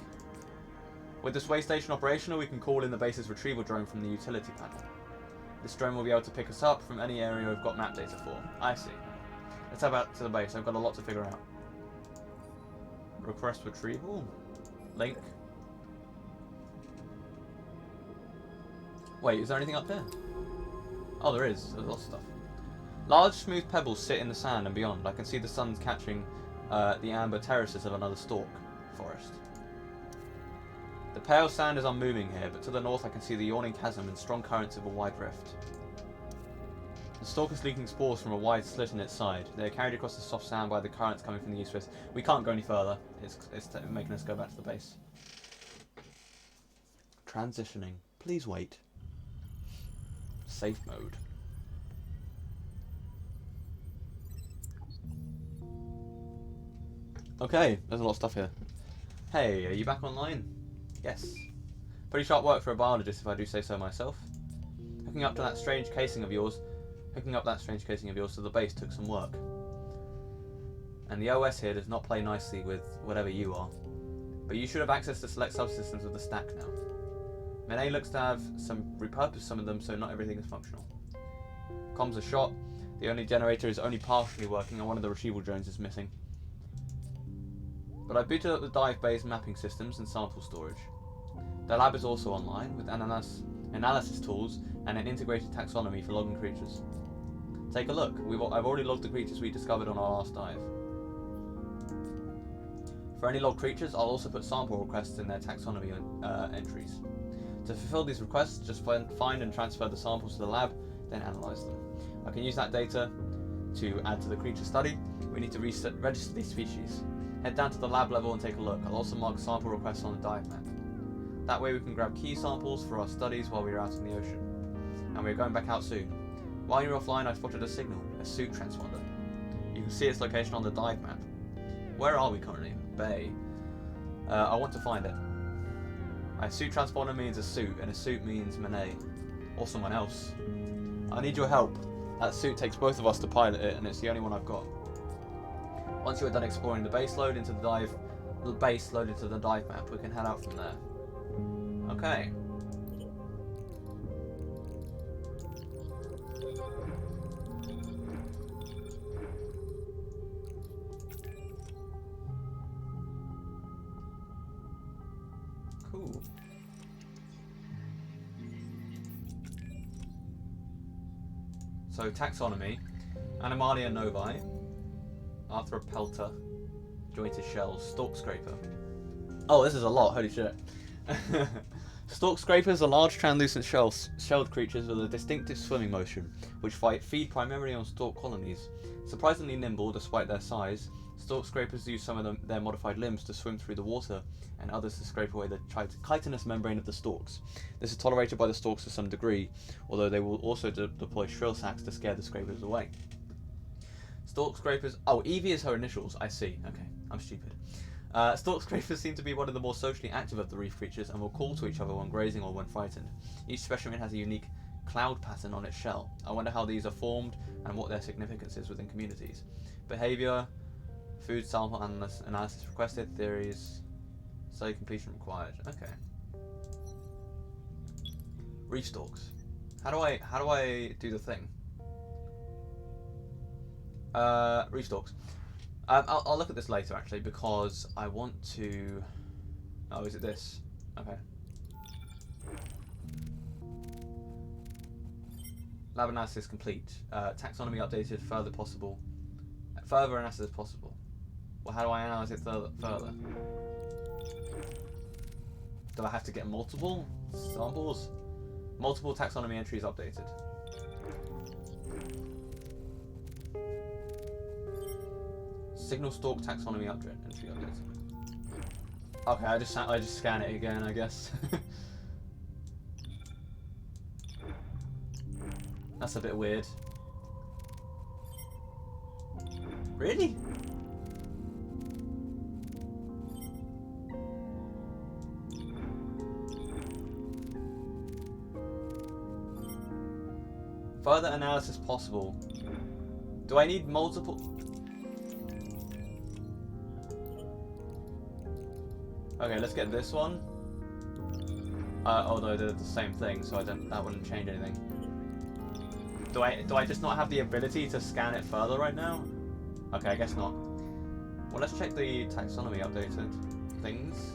With this way station operational, we can call in the base's retrieval drone from the utility panel. This drone will be able to pick us up from any area we've got map data for. I see. Let's head back to the base. I've got a lot to figure out. Request retrieval? Link. Wait, is there anything up there? Oh, there is. There's lots of stuff. Large, smooth pebbles sit in the sand and beyond. I can see the sun catching the amber terraces of another stalk forest. The pale sand is unmoving here, but to the north I can see the yawning chasm and strong currents of a wide rift. The stalk is leaking spores from a wide slit in its side. They are carried across the soft sand by the currents coming from the east-west. We can't go any further. It's making us go back to the base. Transitioning. Please wait. Safe mode. Okay, there's a lot of stuff here. Hey, are you back online? Yes. Pretty sharp work for a biologist, if I do say so myself. Hooking up that strange casing of yours to the base took some work. And the OS here does not play nicely with whatever you are. But you should have access to select subsystems of the stack now. Mine looks to have repurposed some of them, so not everything is functional. Comms are shot. The only generator is only partially working, and one of the retrieval drones is missing. But I booted up the dive bay's mapping systems and sample storage. The lab is also online, with analysis tools and an integrated taxonomy for logging creatures. Take a look. I've already logged the creatures we discovered on our last dive. For any logged creatures, I'll also put sample requests in their taxonomy entries. To fulfill these requests, just find and transfer the samples to the lab, then analyze them. I can use that data to add to the creature study. We need to register these species. Head down to the lab level and take a look. I'll also mark sample requests on the dive map. That way we can grab key samples for our studies while we're out in the ocean. And we're going back out soon. While you're offline, I spotted a signal, a suit transponder. You can see its location on the dive map. Where are we currently? Bay. I want to find it. A suit transponder means a suit, and a suit means Mine. Or someone else. I need your help. That suit takes both of us to pilot it, and it's the only one I've got. Once you are done exploring the base, load into the base loaded to the dive map, we can head out from there. Okay. Cool. So, taxonomy. Animalia novae. Arthropelta. Jointed shells. Stalk scraper. Oh, this is a lot. Holy shit. Stalk scrapers are large translucent shelled creatures with a distinctive swimming motion, which feed primarily on stalk colonies. Surprisingly nimble despite their size, stalk scrapers use some of their modified limbs to swim through the water, and others to scrape away the chitinous membrane of the stalks. This is tolerated by the stalks to some degree, although they will also deploy shrill sacs to scare the scrapers away. Stalk scrapers... Oh, Evie is her initials. I see. Okay, I'm stupid. Stalk scrapers seem to be one of the more socially active of the reef creatures and will call to each other when grazing or when frightened. Each specimen has a unique cloud pattern on its shell. I wonder how these are formed and what their significance is within communities. Behaviour, food sample analysis requested, theories, study completion required. Okay. Reef stalks. How do I do the thing? Reef stalks. I'll look at this later actually because I want to. Oh, is it this? Okay. Lab analysis complete. Taxonomy updated. Further analysis possible. Well, how do I analyze it further? Do I have to get multiple samples? Multiple taxonomy entries updated. Signal stalk taxonomy entry updated. Okay, I just scan it again, I guess. That's a bit weird. Really? Further analysis possible. Do I need multiple? Okay, let's get this one. Although they're the same thing, so that wouldn't change anything. Do I just not have the ability to scan it further right now? Okay, I guess not. Well, let's check the taxonomy updated things.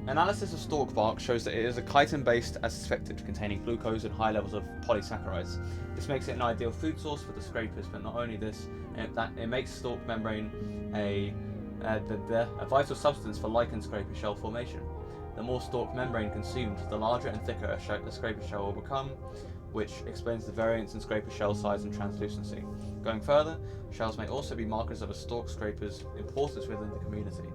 Analysis of stalk bark shows that it is a chitin-based as suspected, containing glucose and high levels of polysaccharides. This makes it an ideal food source for the scrapers, but not only this, it makes stalk membrane a vital substance for lichen scraper shell formation. The more stalk membrane consumed, the larger and thicker the scraper shell will become, which explains the variance in scraper shell size and translucency. Going further, shells may also be markers of a stalk scraper's importance within the community.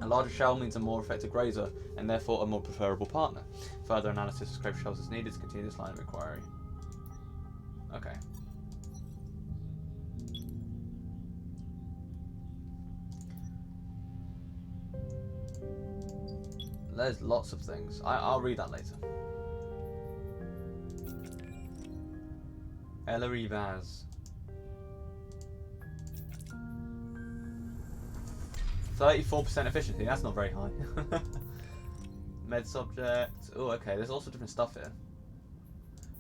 A larger shell means a more effective grazer, and therefore a more preferable partner. Further analysis of scraper shells is needed to continue this line of inquiry. Okay. There's lots of things. I'll read that later. Ellery Vaz. 34% efficiency, that's not very high. Med subject. Oh, okay, there's also different stuff here.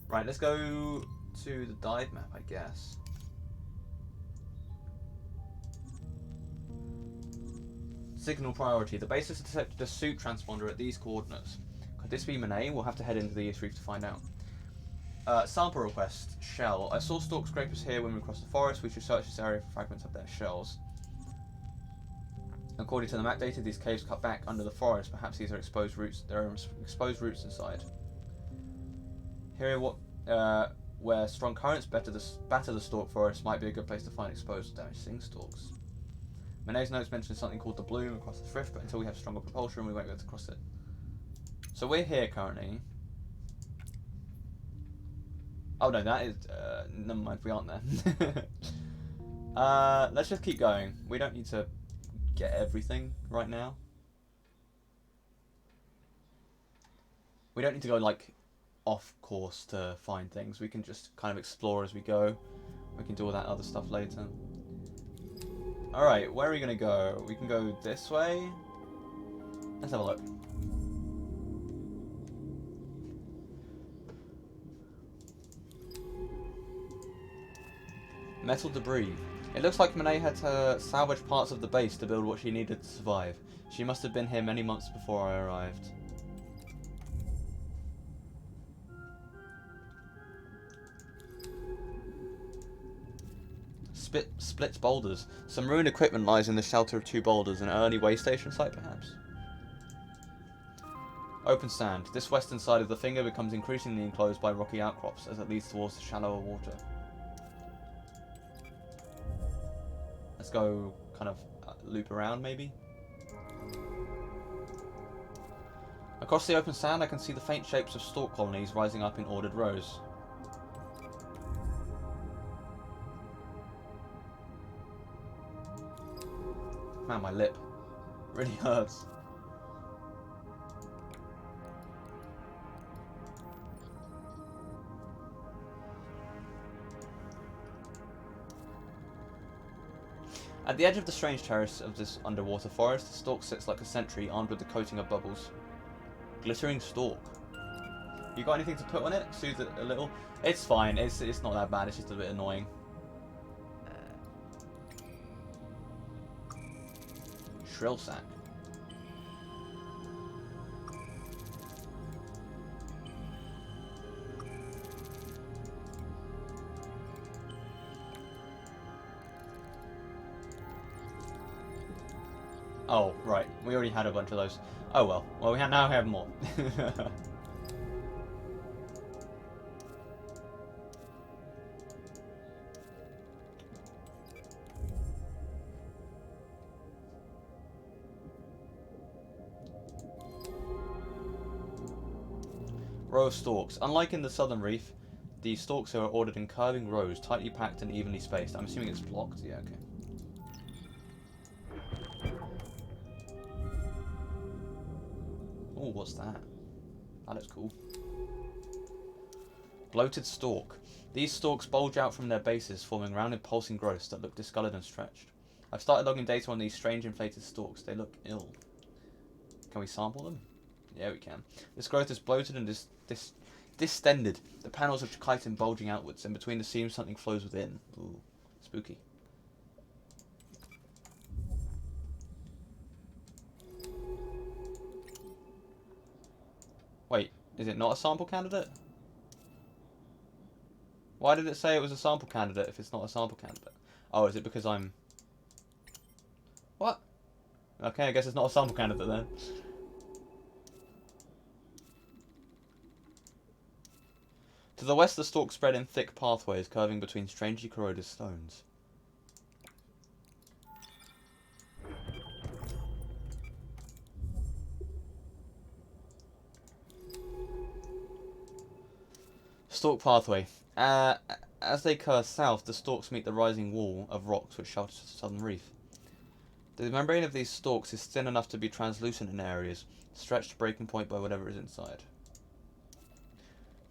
Right, let's go to the dive map, I guess. Signal priority. The base has detected a suit transponder at these coordinates. Could this be Monet? We'll have to head into the East Reef to find out. Sample request. Shell. I saw stalk scrapers here when we crossed the forest. We should search this area for fragments of their shells. According to the map data, these caves cut back under the forest. Perhaps these are exposed roots. There are exposed roots inside. Here, where strong currents batter the stalk forest might be a good place to find exposed damaged sing stalks. Monet's notes mention something called the bloom across the thrift, but until we have stronger propulsion, we won't be able to cross it. So we're here currently. Oh no, that is. Never mind, we aren't there. Let's just keep going. We don't need to get everything right now. We don't need to go like off course to find things. We can just kind of explore as we go. We can do all that other stuff later. Alright, where are we going to go? We can go this way. Let's have a look. Metal debris. It looks like Monet had to salvage parts of the base to build what she needed to survive. She must have been here many months before I arrived. Splits boulders. Some ruined equipment lies in the shelter of two boulders, an early way station site perhaps? Open sand. This western side of the finger becomes increasingly enclosed by rocky outcrops as it leads towards the shallower water. Let's go kind of loop around maybe. Across the open sand I can see the faint shapes of stalk colonies rising up in ordered rows. Man, my lip really hurts. At the edge of the strange terrace of this underwater forest, the stalk sits like a sentry armed with the coating of bubbles. Glittering stalk. You got anything to put on it? Soothe it a little? It's fine, it's not that bad, it's just a bit annoying. Shrill sack. Oh, right. We already had a bunch of those. Oh well. Well, we now have more. Row of stalks. Unlike in the southern reef, the stalks are ordered in curving rows, tightly packed and evenly spaced. I'm assuming it's blocked. Yeah, okay. Oh, what's that? That looks cool. Bloated stalk. These stalks bulge out from their bases, forming rounded pulsing growths that look discoloured and stretched. I've started logging data on these strange inflated stalks. They look ill. Can we sample them? Yeah, we can. This growth is bloated and distended. The panels of chitin bulging outwards, and between the seams something flows within. Ooh, spooky. Wait, is it not a sample candidate? Why did it say it was a sample candidate if it's not a sample candidate? Oh, is it because I'm... What? Okay, I guess it's not a sample candidate then. To the west, the stalks spread in thick pathways curving between strangely corroded stones. Stalk pathway. As they curve south, the stalks meet the rising wall of rocks which shelters the southern reef. The membrane of these stalks is thin enough to be translucent in areas, stretched to breaking point by whatever is inside.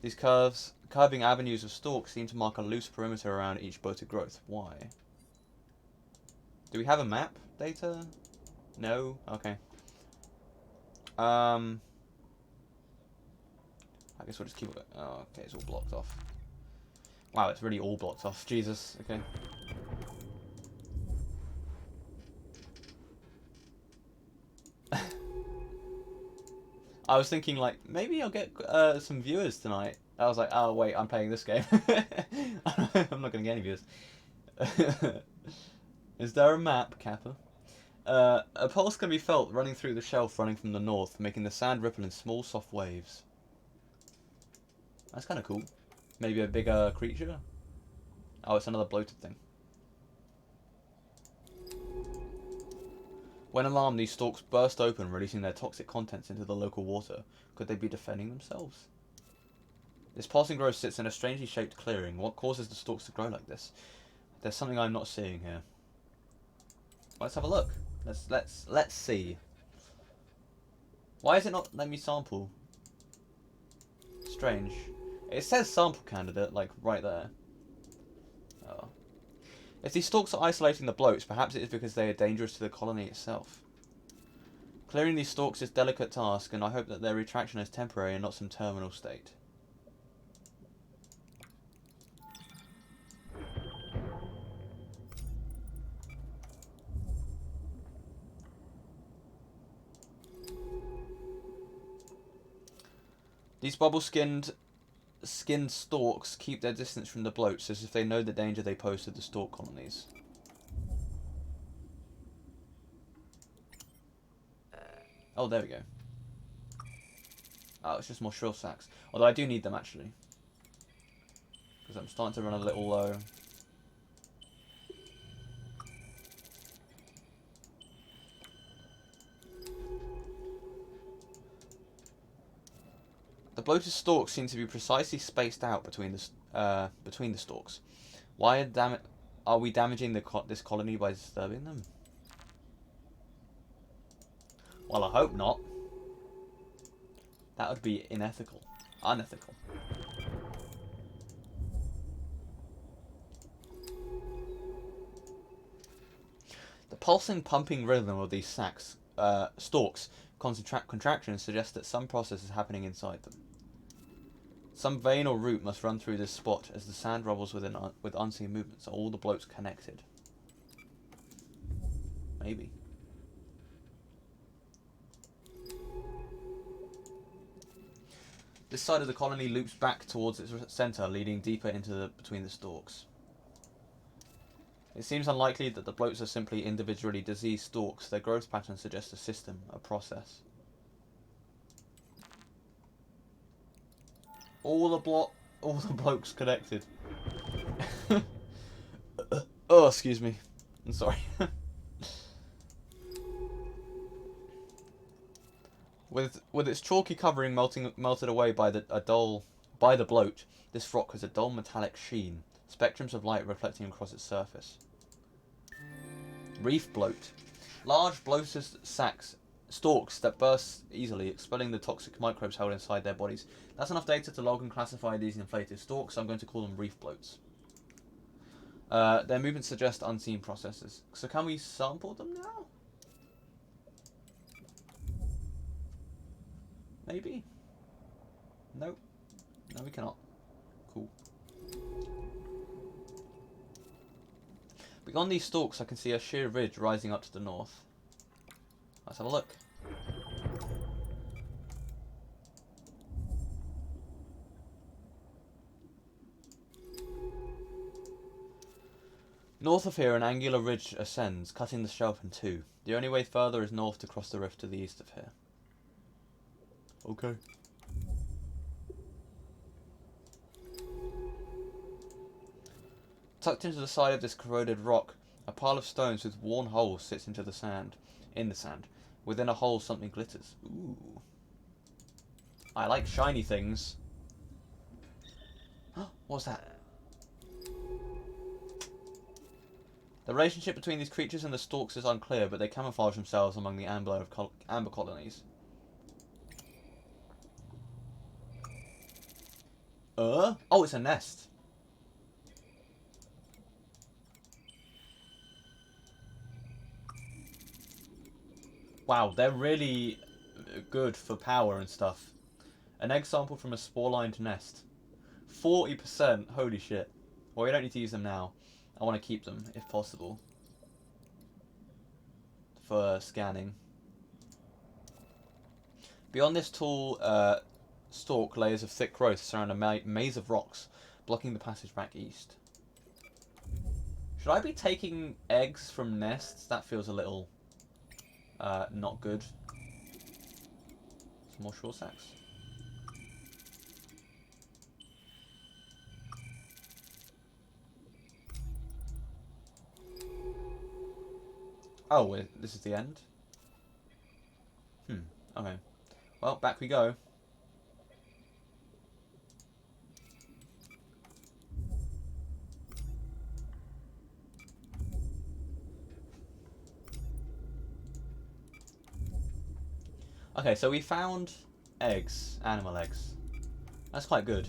These curving avenues of stalks seem to mark a loose perimeter around each bloated growth. Why? Do we have a map data? No? Okay. I guess we'll just keep it. Oh, okay, it's all blocked off. Wow, it's really all blocked off. Jesus, okay. I was thinking, like, maybe I'll get some viewers tonight. I was like, oh, wait, I'm playing this game. I'm not going to get any viewers. Is there a map, Kappa? A pulse can be felt running through the shelf running from the north, making the sand ripple in small, soft waves. That's kind of cool. Maybe a bigger creature? Oh, it's another bloated thing. When alarmed, these stalks burst open, releasing their toxic contents into the local water. Could they be defending themselves? This pulsing growth sits in a strangely shaped clearing. What causes the stalks to grow like this? There's something I'm not seeing here. Let's have a look. Let's see. Why is it not letting me sample? strange. It says sample candidate, like, right there. Oh. If these stalks are isolating the bloats, perhaps it is because they are dangerous to the colony itself. Clearing these stalks is a delicate task, and I hope that their retraction is temporary and not some terminal state. These bubble-skinned stalks keep their distance from the bloats as if they know the danger they pose to the stalk colonies. Oh, there we go. Oh, it's just more shrill sacks. Although I do need them, actually. Because I'm starting to run a little low. The bloated stalks seem to be precisely spaced out between the stalks. Why are we damaging this colony by disturbing them? Well, I hope not. That would be unethical. Unethical. The pulsing, pumping rhythm of these stalks contractions suggests that some process is happening inside them. Some vein or root must run through this spot as the sand rubbles with unseen movements. Are all the bloats connected? Maybe. This side of the colony loops back towards its centre, leading deeper into between the stalks. It seems unlikely that the bloats are simply individually diseased stalks. Their growth pattern suggests a system, a process. All the blokes connected. Oh, excuse me. I'm sorry. With its chalky covering melted away by the bloat, this rock has a dull metallic sheen, spectrums of light reflecting across its surface. Reef bloat. Large bloated stalks that burst easily, expelling the toxic microbes held inside their bodies. That's enough data to log and classify these inflated stalks, so I'm going to call them reef bloats. Their movements suggest unseen processes. So can we sample them now? Maybe? Nope. No, we cannot. Cool. Beyond these stalks, I can see a sheer ridge rising up to the north. Let's have a look. North of here, an angular ridge ascends, cutting the shelf in two. The only way further is north to cross the rift to the east of here. Okay. Tucked into the side of this corroded rock, a pile of stones with worn holes sits in the sand. Within a hole, something glitters. Ooh. I like shiny things. What's that? The relationship between these creatures and the stalks is unclear, but they camouflage themselves among the amber colonies. Oh, it's a nest. Wow, they're really good for power and stuff. An egg sample from a spore-lined nest. 40%, holy shit. Well, we don't need to use them now. I want to keep them, if possible. For scanning. Beyond this tall stalk, layers of thick growth surround a maze of rocks, blocking the passage back east. Should I be taking eggs from nests? That feels a little not good. Some more short sacks. Oh, this is the end? Okay. Well, back we go. Okay, so we found eggs, animal eggs. That's quite good.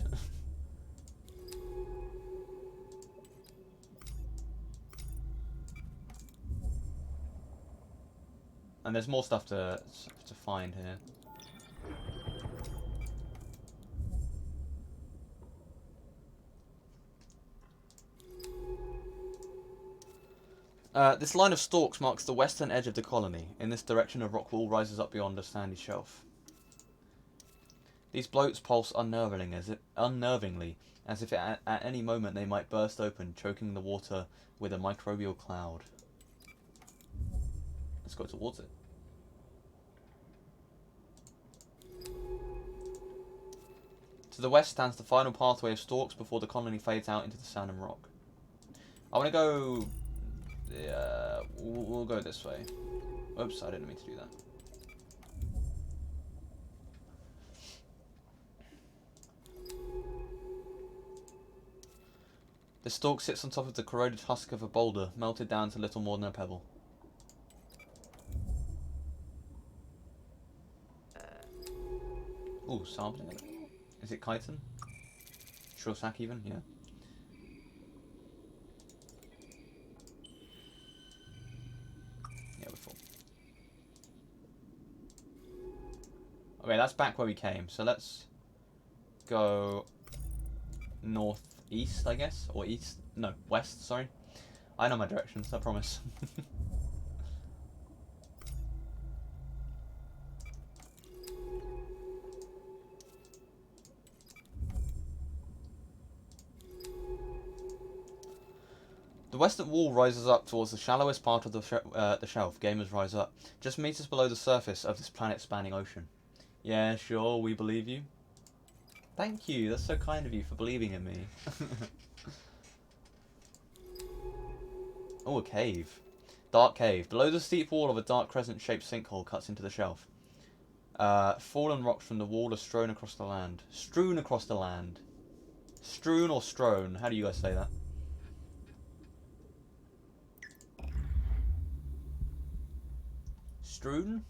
And there's more stuff to find here. This line of stalks marks the western edge of the colony. In this direction, a rock wall rises up beyond a sandy shelf. These bloats pulse unnervingly, as if at any moment they might burst open, choking the water with a microbial cloud. Let's go towards it. To the west stands the final pathway of stalks before the colony fades out into the sand and rock. I want to go... we'll go this way. Oops, I didn't mean to do that. The stalk sits on top of the corroded husk of a boulder, melted down to little more than a pebble. Ooh, sampling it. Is it chitin? Shorsack even? Yeah. Yeah, we're full. Okay, that's back where we came, so let's go northeast, I guess? Or east? No, west, sorry. I know my directions, I promise. The western wall rises up towards the shallowest part of the shelf. Gamers rise up, just meters below the surface of this planet-spanning ocean. Yeah, sure, we believe you. Thank you, that's so kind of you for believing in me. Oh, a cave. Dark cave. Below the steep wall of a dark crescent-shaped sinkhole cuts into the shelf. Fallen rocks from the wall are strewn across the land. Strewn across the land. Strewn or strown? How do you guys say that? Strewn?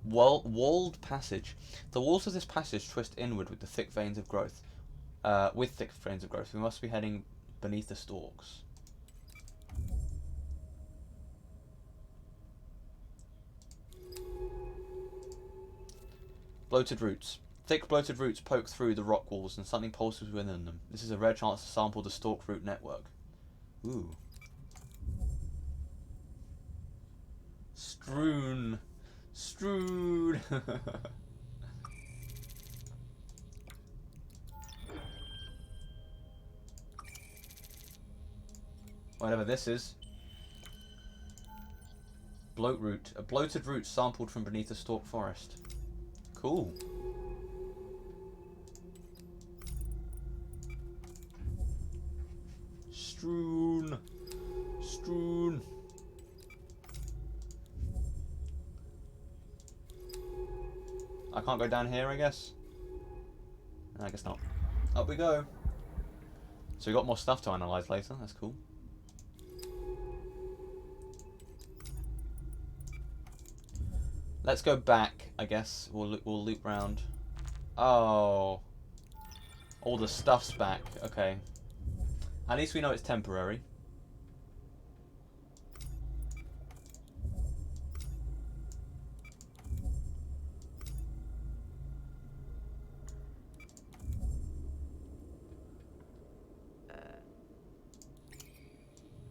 Walled passage. The walls of this passage twist inward with the thick veins of growth. We must be heading beneath the stalks. Bloated roots. Thick bloated roots poke through the rock walls and something pulses within them. This is a rare chance to sample the stalk root network. Ooh. Strewn. Strewed. Whatever this is. Bloat root. A bloated root sampled from beneath a stalk forest. Cool. Strewn. Strewn. I can't go down here, I guess? I guess not. Up we go. So we got more stuff to analyse later, that's cool. Let's go back, I guess. We'll loop round. Oh. All the stuff's back, okay. At least we know it's temporary.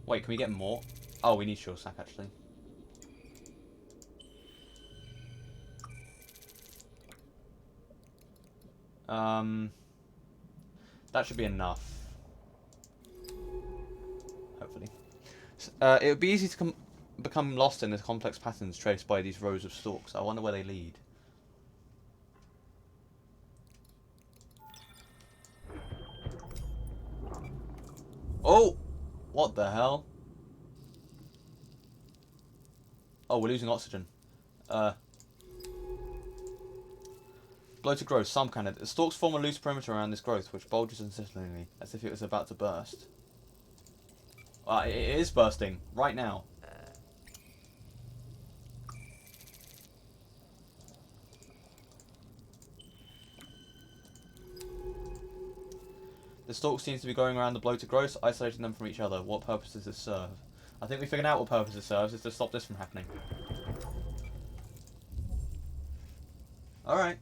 Wait, can we get more? Oh, we need Shorsack actually. That should be enough. Hopefully. It would be easy to become lost in the complex patterns traced by these rows of stalks. I wonder where they lead. Oh! What the hell? Oh, we're losing oxygen. Bloated growth, some kind of... The stalks form a loose perimeter around this growth, which bulges unsettlingly, as if it was about to burst. It is bursting, right now. The stalk seems to be going around the bloated growths, isolating them from each other. What purpose does this serve? I think we figured out what purpose it serves. It's to stop this from happening. Alright.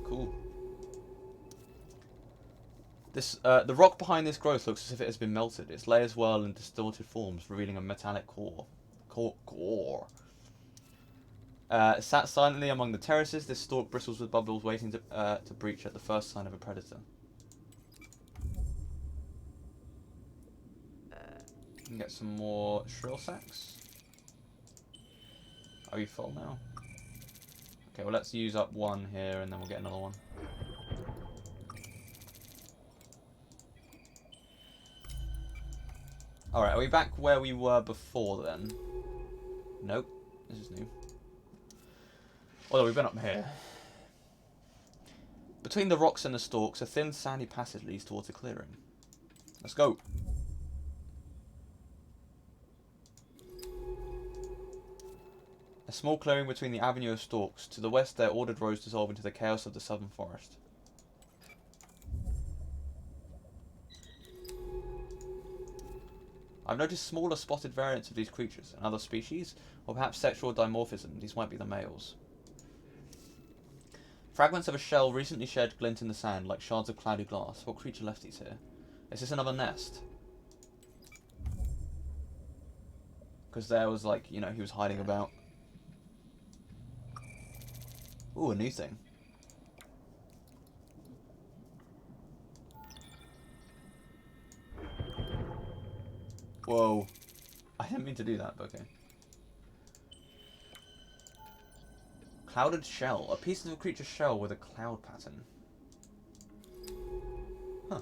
Cool. This, the rock behind this growth looks as if it has been melted. Its layers whirl in distorted forms, revealing a metallic core. Sat silently among the terraces, this stalk bristles with bubbles waiting to breach at the first sign of a predator. You can get some more shrill sacks. Are you full now? Okay, well let's use up one here and then we'll get another one. Alright, are we back where we were before then? Nope, this is new. Although we've been up here. Between the rocks and the stalks, a thin sandy passage leads towards a clearing. Let's go. A small clearing between the avenue of stalks. To the west, their ordered rows dissolve into the chaos of the southern forest. I've noticed smaller spotted variants of these creatures, another species, or perhaps sexual dimorphism. These might be the males. Fragments of a shell recently shed glint in the sand, like shards of cloudy glass. What creature left these here? Is this another nest? Because there was like, you know, he was hiding about. Ooh, a new thing. Whoa. I didn't mean to do that, but okay. Clouded shell. A piece of a creature's shell with a cloud pattern. Huh.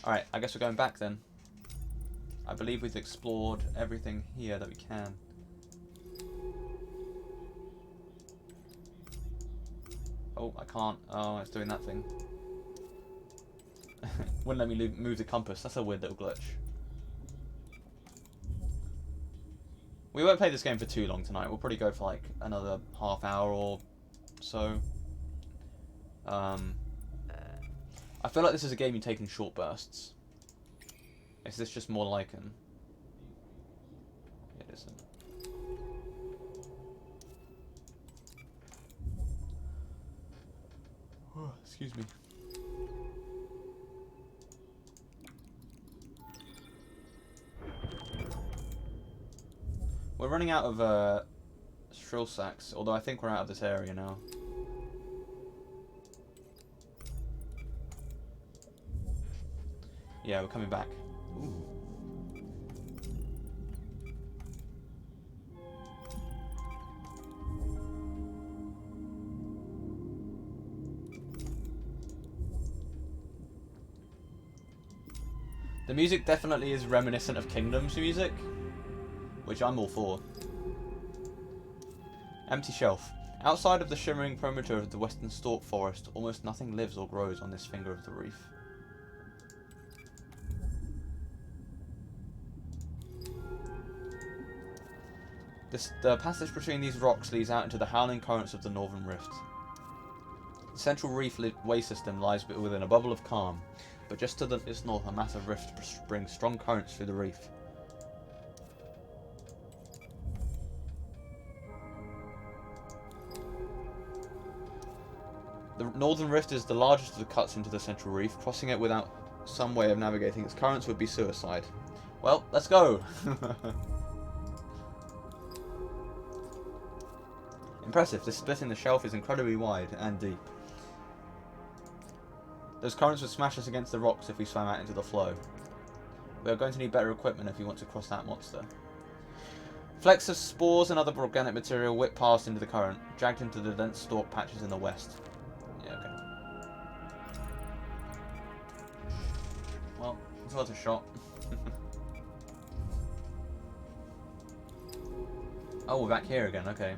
Alright, I guess we're going back then. I believe we've explored everything here that we can. Oh, I can't. Oh, it's doing that thing. Wouldn't let me move the compass. That's a weird little glitch. We won't play this game for too long tonight. We'll probably go for like another half hour or so. I feel like this is a game you take in short bursts. Is this just more like an... It isn't. Oh, excuse me. We're running out of shrill sacks, although I think we're out of this area now. Yeah, we're coming back. Ooh. The music definitely is reminiscent of Kingdoms music, which I'm all for. Empty shelf. Outside of the shimmering perimeter of the western stalk forest, almost nothing lives or grows on this finger of the reef. The passage between these rocks leads out into the howling currents of the northern rift. The central reef way system lies within a bubble of calm, but just to its north, a massive rift brings strong currents through the reef. The northern rift is the largest of the cuts into the central reef. Crossing it without some way of navigating its currents would be suicide. Well, let's go! Impressive, this split in the shelf is incredibly wide and deep. Those currents would smash us against the rocks if we swam out into the flow. We are going to need better equipment if we want to cross that monster. Flecks of spores and other organic material whip past into the current, dragged into the dense stalk patches in the west. Yeah, okay. Well, it's worth a shot. Oh, we're back here again, okay.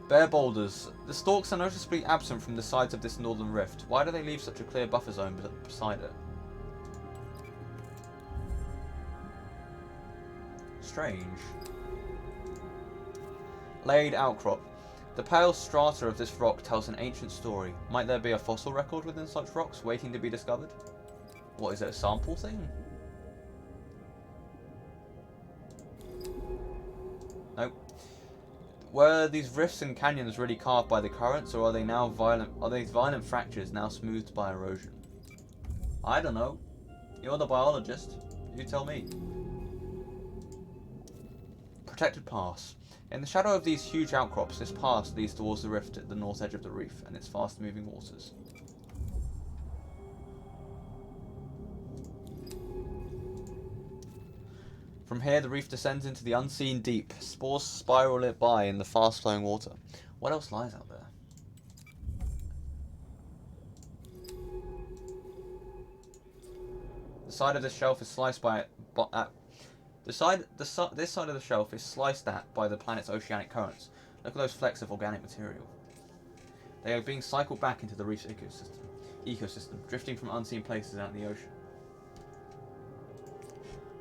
Bare boulders. The stalks are noticeably absent from the sides of this northern rift. Why do they leave such a clear buffer zone beside it? Strange. Laid outcrop. The pale strata of this rock tells an ancient story. Might there be a fossil record within such rocks waiting to be discovered? What, is it a sample thing? Nope. Were these rifts and canyons really carved by the currents, or are they now violent fractures now smoothed by erosion? I don't know. You're the biologist. You tell me. Protected pass. In the shadow of these huge outcrops, this pass leads towards the rift at the north edge of the reef and its fast-moving waters. From here, the reef descends into the unseen deep. Spores spiral it by in the fast-flowing water. What else lies out there? The side of this shelf is sliced by this side of the shelf is sliced at by the planet's oceanic currents. Look at those flecks of organic material. They are being cycled back into the reef's ecosystem, drifting from unseen places out in the ocean.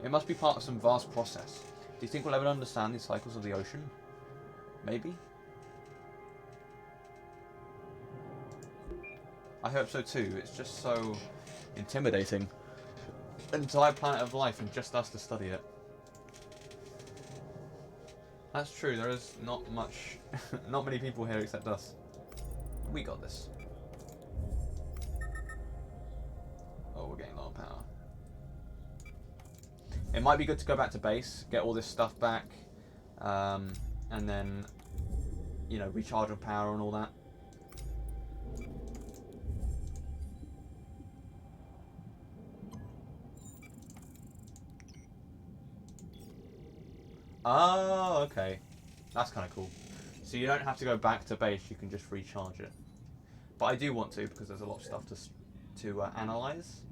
It must be part of some vast process. Do you think we'll ever understand these cycles of the ocean? Maybe? I hope so too. It's just so intimidating. An entire planet of life and just us to study it. That's true, there is not many people here except us. We got this. Oh, we're getting low on power. It might be good to go back to base, get all this stuff back, and then, you know, recharge on power and all that. Oh, okay. That's kind of cool. So you don't have to go back to base, you can just recharge it. But I do want to, because there's a lot of stuff to analyze.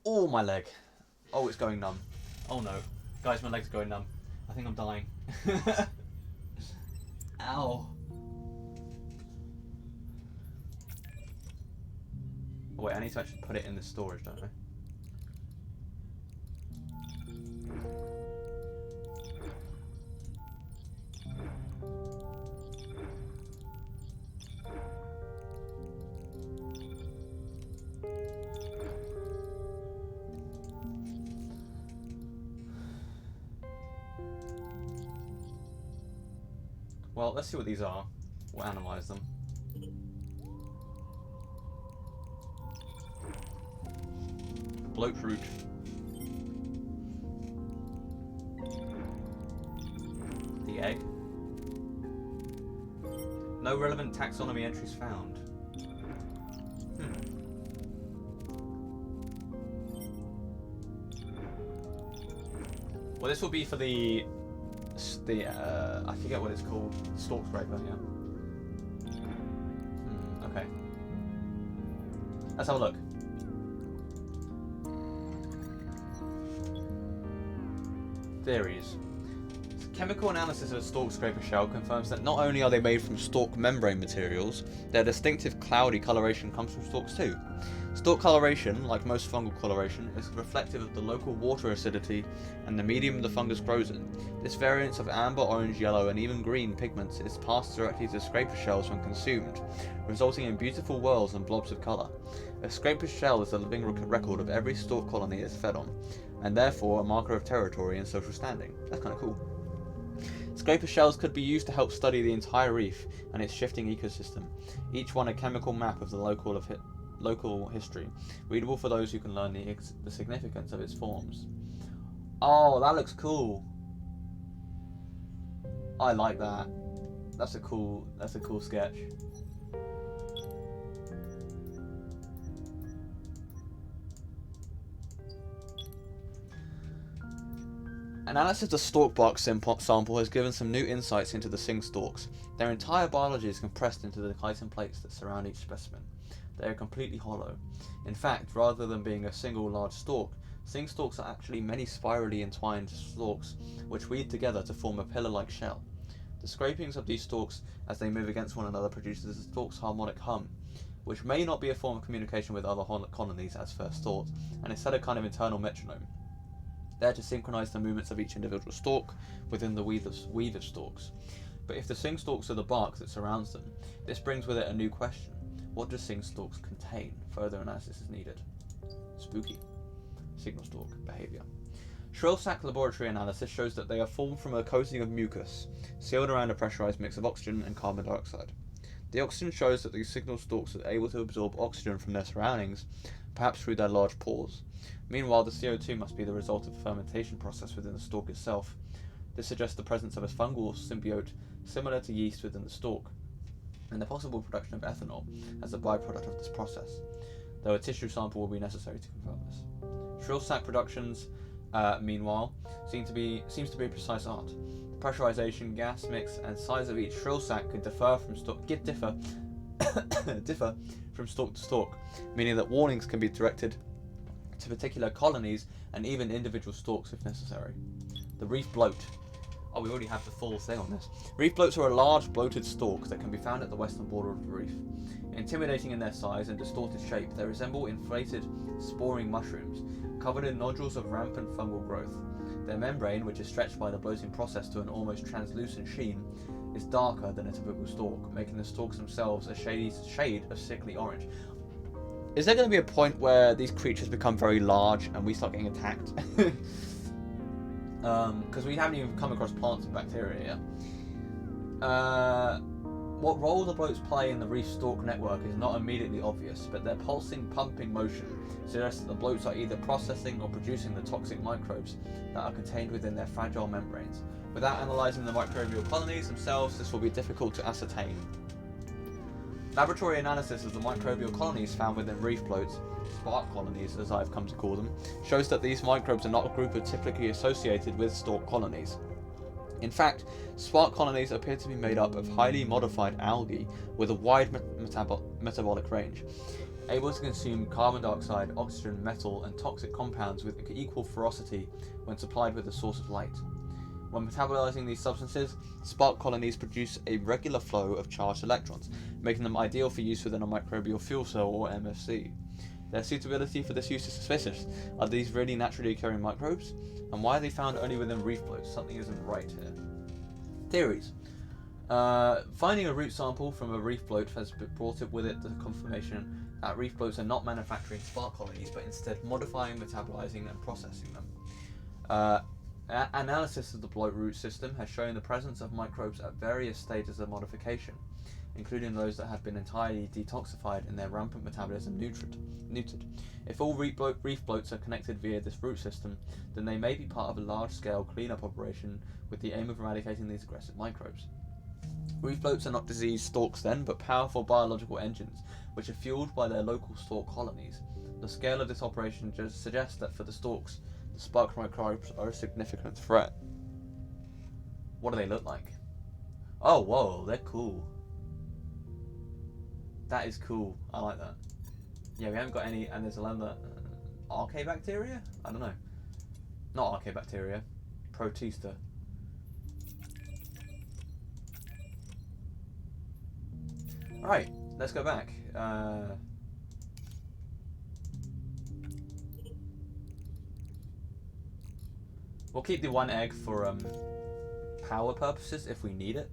Oh, my leg. Oh, it's going numb. Oh no. Guys, my leg's going numb. I think I'm dying. Ow. Oh, wait, I need to actually put it in the storage, don't I? Well, let's see what these are. We'll analyze them. Bloat root. The egg. No relevant taxonomy entries found. Well, this will be for the I forget what it's called. Stalk scraper, yeah. Okay. Let's have a look. Theories. Chemical analysis of a stalk scraper shell confirms that not only are they made from stalk membrane materials, their distinctive cloudy coloration comes from stalks too. Stalk coloration, like most fungal coloration, is reflective of the local water acidity and the medium the fungus grows in. This variance of amber, orange, yellow, and even green pigments is passed directly to scraper shells when consumed, resulting in beautiful whorls and blobs of colour. A scraper shell is a living record of every stalk colony it is fed on, and therefore a marker of territory and social standing. That's kind of cool. Scraper shells could be used to help study the entire reef and its shifting ecosystem, each one a chemical map of the local history, readable for those who can learn the significance of its forms. Oh, that looks cool. I like that. That's a cool sketch. Analysis of the stalk bark sample has given some new insights into the sing stalks. Their entire biology is compressed into the chitin plates that surround each specimen. They are completely hollow. In fact, rather than being a single large stalk, sing stalks are actually many spirally entwined stalks which weave together to form a pillar-like shell. The scrapings of these stalks as they move against one another produces a stalk's harmonic hum, which may not be a form of communication with other colonies as first thought, and instead a kind of internal metronome. They're to synchronize the movements of each individual stalk within the weave of stalks. But if the sing stalks are the bark that surrounds them, this brings with it a new question. What do sing stalks contain? Further analysis is needed. Spooky. Signal stalk behavior. Shrill sac laboratory analysis shows that they are formed from a coating of mucus, sealed around a pressurized mix of oxygen and carbon dioxide. The oxygen shows that these signal stalks are able to absorb oxygen from their surroundings, perhaps through their large pores. Meanwhile, the CO2 must be the result of a fermentation process within the stalk itself. This suggests the presence of a fungal symbiote similar to yeast within the stalk, and the possible production of ethanol as a byproduct of this process, though a tissue sample will be necessary to confirm this. Shrill sac productions, meanwhile, seems to be a precise art. The pressurization, gas mix, and size of each shrill sac could differ from stalk to stalk, meaning that warnings can be directed to particular colonies and even individual stalks if necessary. The reef bloat. Oh, we already have the full thing on this. Reef bloats are a large bloated stalk that can be found at the western border of the reef. Intimidating in their size and distorted shape, they resemble inflated, sporing mushrooms, covered in nodules of rampant fungal growth. Their membrane, which is stretched by the bloating process to an almost translucent sheen, is darker than a typical stalk, making the stalks themselves a shade of sickly orange. Is there going to be a point where these creatures become very large and we start getting attacked? Because we haven't even come across plants and bacteria yet. What role the bloats play in the reef stalk network is not immediately obvious, but their pulsing, pumping motion suggests that the bloats are either processing or producing the toxic microbes that are contained within their fragile membranes. Without analysing the microbial colonies themselves, this will be difficult to ascertain. Laboratory analysis of the microbial colonies found within reef bloats, spark colonies as I've come to call them, shows that these microbes are not a group typically associated with stalk colonies. In fact, spark colonies appear to be made up of highly modified algae with a wide metabolic range, able to consume carbon dioxide, oxygen, metal, and toxic compounds with equal ferocity when supplied with a source of light. When metabolizing these substances, spark colonies produce a regular flow of charged electrons, making them ideal for use within a microbial fuel cell or MFC. Their suitability for this use is suspicious. Are these really naturally occurring microbes? And why are they found only within reef bloats? Something isn't right here. Theories. Finding a root sample from a reef bloat has brought with it the confirmation that reef bloats are not manufacturing spark colonies, but instead modifying, metabolizing, and processing them. Analysis of the bloat root system has shown the presence of microbes at various stages of modification, including those that have been entirely detoxified and their rampant metabolism neutered. If all reef bloats are connected via this root system, then they may be part of a large-scale cleanup operation with the aim of eradicating these aggressive microbes. Reef bloats are not disease stalks then, but powerful biological engines, which are fueled by their local stalk colonies. The scale of this operation just suggests that for the stalks, the spark microbes are a significant threat. What do they look like? Oh, whoa, they're cool. That is cool. I like that. Yeah, we haven't got any, and there's a land that Archaebacteria? I don't know. Not Archaebacteria. Protista. Right, let's go back. We'll keep the one egg for power purposes if we need it.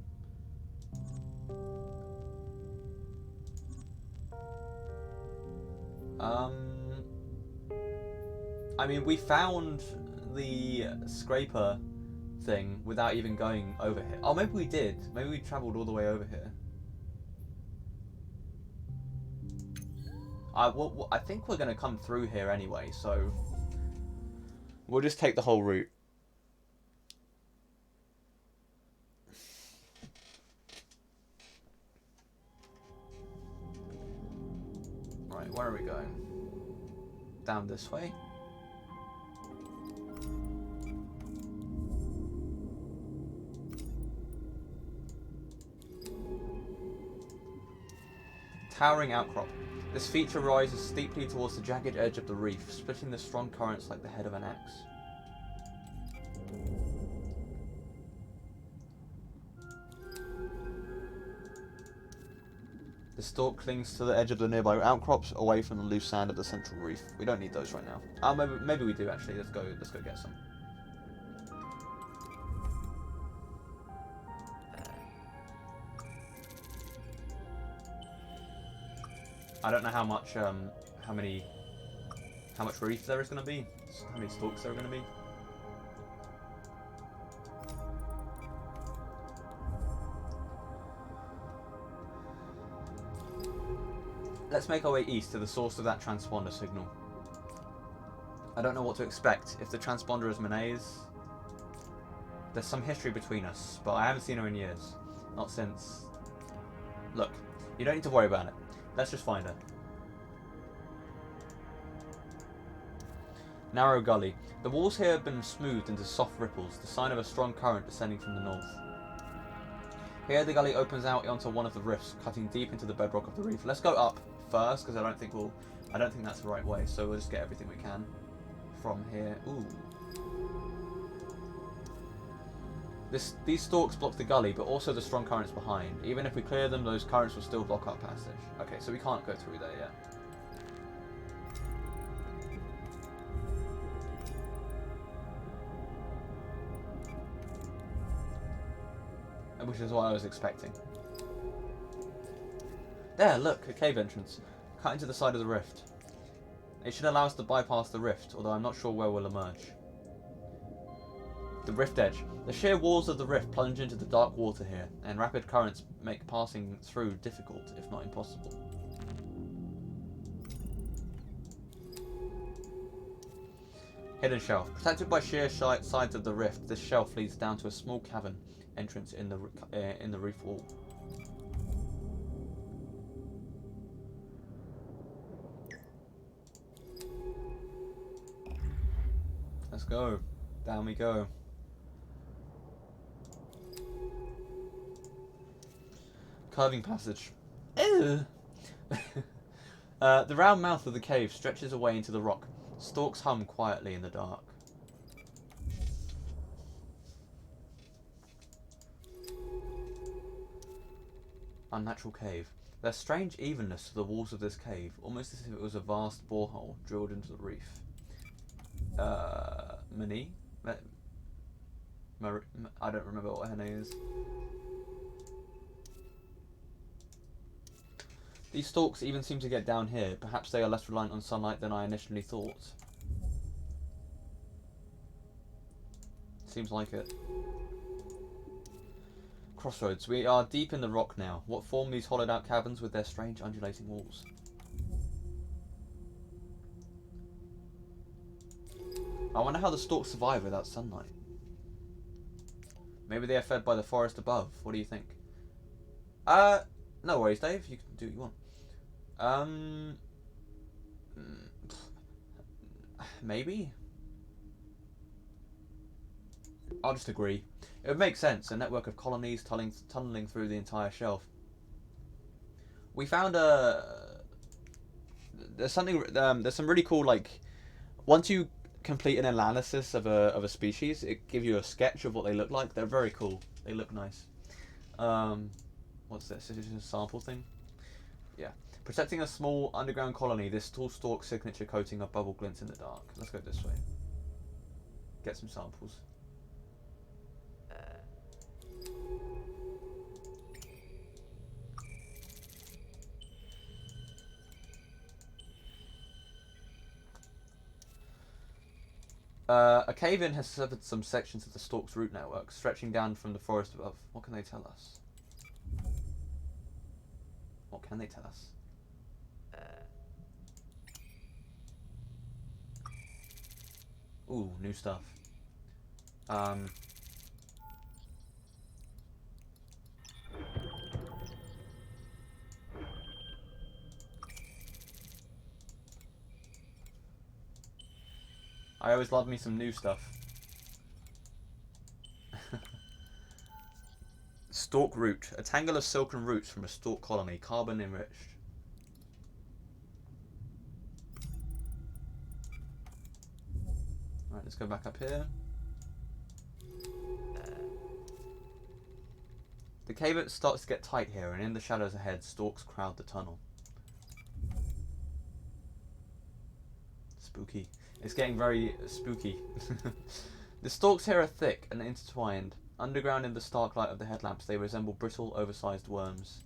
I mean, we found the scraper thing without even going over here. Oh, maybe we did. Maybe we travelled all the way over here. I think we're going to come through here anyway, so we'll just take the whole route. Right, where are we going? Down this way. Towering outcrop. This feature rises steeply towards the jagged edge of the reef, splitting the strong currents like the head of an axe. The stalk clings to the edge of the nearby outcrops, away from the loose sand of the central reef. We don't need those right now. Maybe we do actually. Let's go get some. I don't know how much how much reef there is going to be, how many stalks there are going to be. Let's make our way east to the source of that transponder signal. I don't know what to expect. If the transponder is Monet's, there's some history between us, but I haven't seen her in years. Not since... Look, you don't need to worry about it. Let's just find her. Narrow gully. The walls here have been smoothed into soft ripples, the sign of a strong current descending from the north. Here the gully opens out onto one of the rifts, cutting deep into the bedrock of the reef. Let's go up first, because I don't think that's the right way, so we'll just get everything we can from here. Ooh. These stalks block the gully, but also the strong currents behind. Even if we clear them, those currents will still block our passage. Okay, so we can't go through there yet. Which is what I was expecting. There, look, a cave entrance. Cut into the side of the rift. It should allow us to bypass the rift, although I'm not sure where we'll emerge. The rift edge. The sheer walls of the rift plunge into the dark water here, and rapid currents make passing through difficult, if not impossible. Hidden shelf. Protected by sheer sides of the rift, this shelf leads down to a small cavern entrance in the reef wall. Let's go. Down we go. Curving passage. Ew. The round mouth of the cave stretches away into the rock. Stalks hum quietly in the dark. Unnatural cave. There's strange evenness to the walls of this cave, almost as if it was a vast borehole drilled into the reef. Mani? I don't remember what her name is. These stalks even seem to get down here. Perhaps they are less reliant on sunlight than I initially thought. Seems like it. Crossroads. We are deep in the rock now. What form these hollowed out caverns with their strange undulating walls? I wonder how the stalks survive without sunlight. Maybe they are fed by the forest above. What do you think? No worries, Dave. You can do what you want. Maybe? I'll just agree. It would make sense, a network of colonies tunneling through the entire shelf. We found there's some really cool, like, once you complete an analysis of a species, it gives you a sketch of what they look like. They're very cool. They look nice. What's this? Is this a sample thing? Yeah. Protecting a small underground colony, this tall stalk signature coating of bubble glints in the dark. Let's go this way. Get some samples. A cave-in has severed some sections of the stalk's root network, stretching down from the forest above. What can they tell us? What can they tell us? Ooh, new stuff. I always love me some new stuff. Stalk root. A tangle of silken roots from a stalk colony, carbon enriched. Alright, let's go back up here. The cave starts to get tight here, and in the shadows ahead, stalks crowd the tunnel. Spooky. It's getting very spooky. The stalks here are thick and intertwined. Underground in the stark light of the headlamps, they resemble brittle, oversized worms.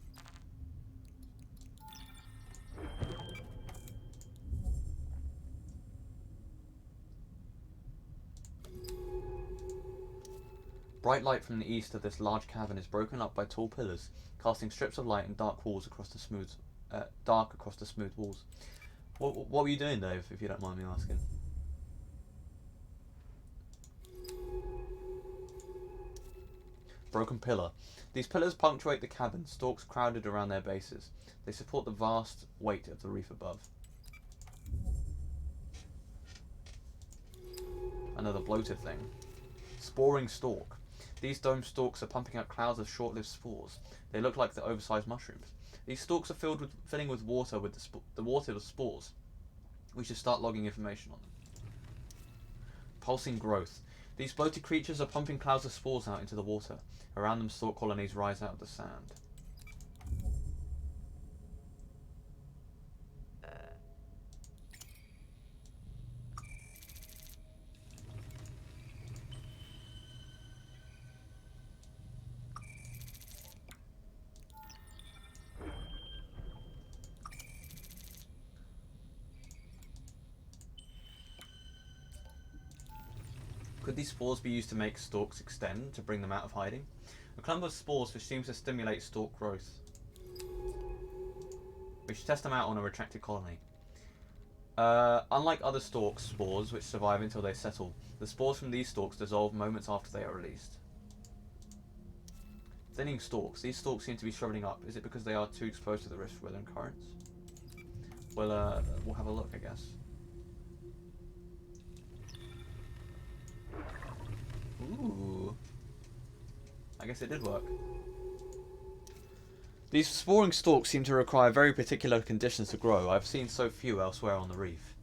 Bright light from the east of this large cavern is broken up by tall pillars, casting strips of light and dark walls across the smooth, walls. What were you doing, Dave, if you don't mind me asking? Broken pillar. These pillars punctuate the cavern, stalks crowded around their bases. They support the vast weight of the reef above. Another bloated thing. Sporing stalk. These dome stalks are pumping out clouds of short-lived spores. They look like the oversized mushrooms. These stalks are filling with water with the water with spores. We should start logging information on them. Pulsing growth. These bloated creatures are pumping clouds of spores out into the water. Around them, stalk colonies rise out of the sand. Could these spores be used to make stalks extend, to bring them out of hiding? A clump of spores which seems to stimulate stalk growth. We should test them out on a retracted colony. Unlike other stalk spores which survive until they settle, the spores from these stalks dissolve moments after they are released. Thinning stalks. These stalks seem to be shriveling up. Is it because they are too exposed to the rift weather and currents? Well, we'll have a look, I guess. Ooh. I guess it did work. These sporing stalks seem to require very particular conditions to grow. I've seen so few elsewhere on the reef.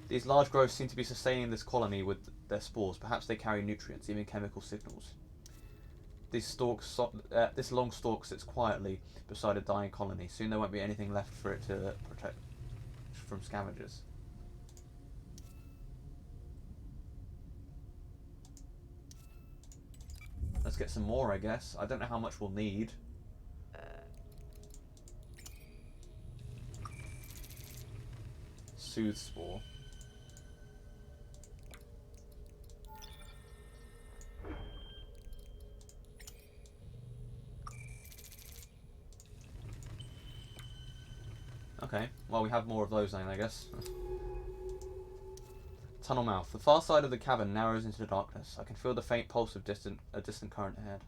These large growths seem to be sustaining this colony with their spores. Perhaps they carry nutrients, even chemical signals. This long stalk sits quietly beside a dying colony. Soon there won't be anything left for it to protect from scavengers. Let's get some more, I guess. I don't know how much we'll need. Soothe spore. Okay, well we have more of those then, I guess. Tunnel mouth. The far side of the cavern narrows into the darkness. I can feel the faint pulse of a distant current ahead.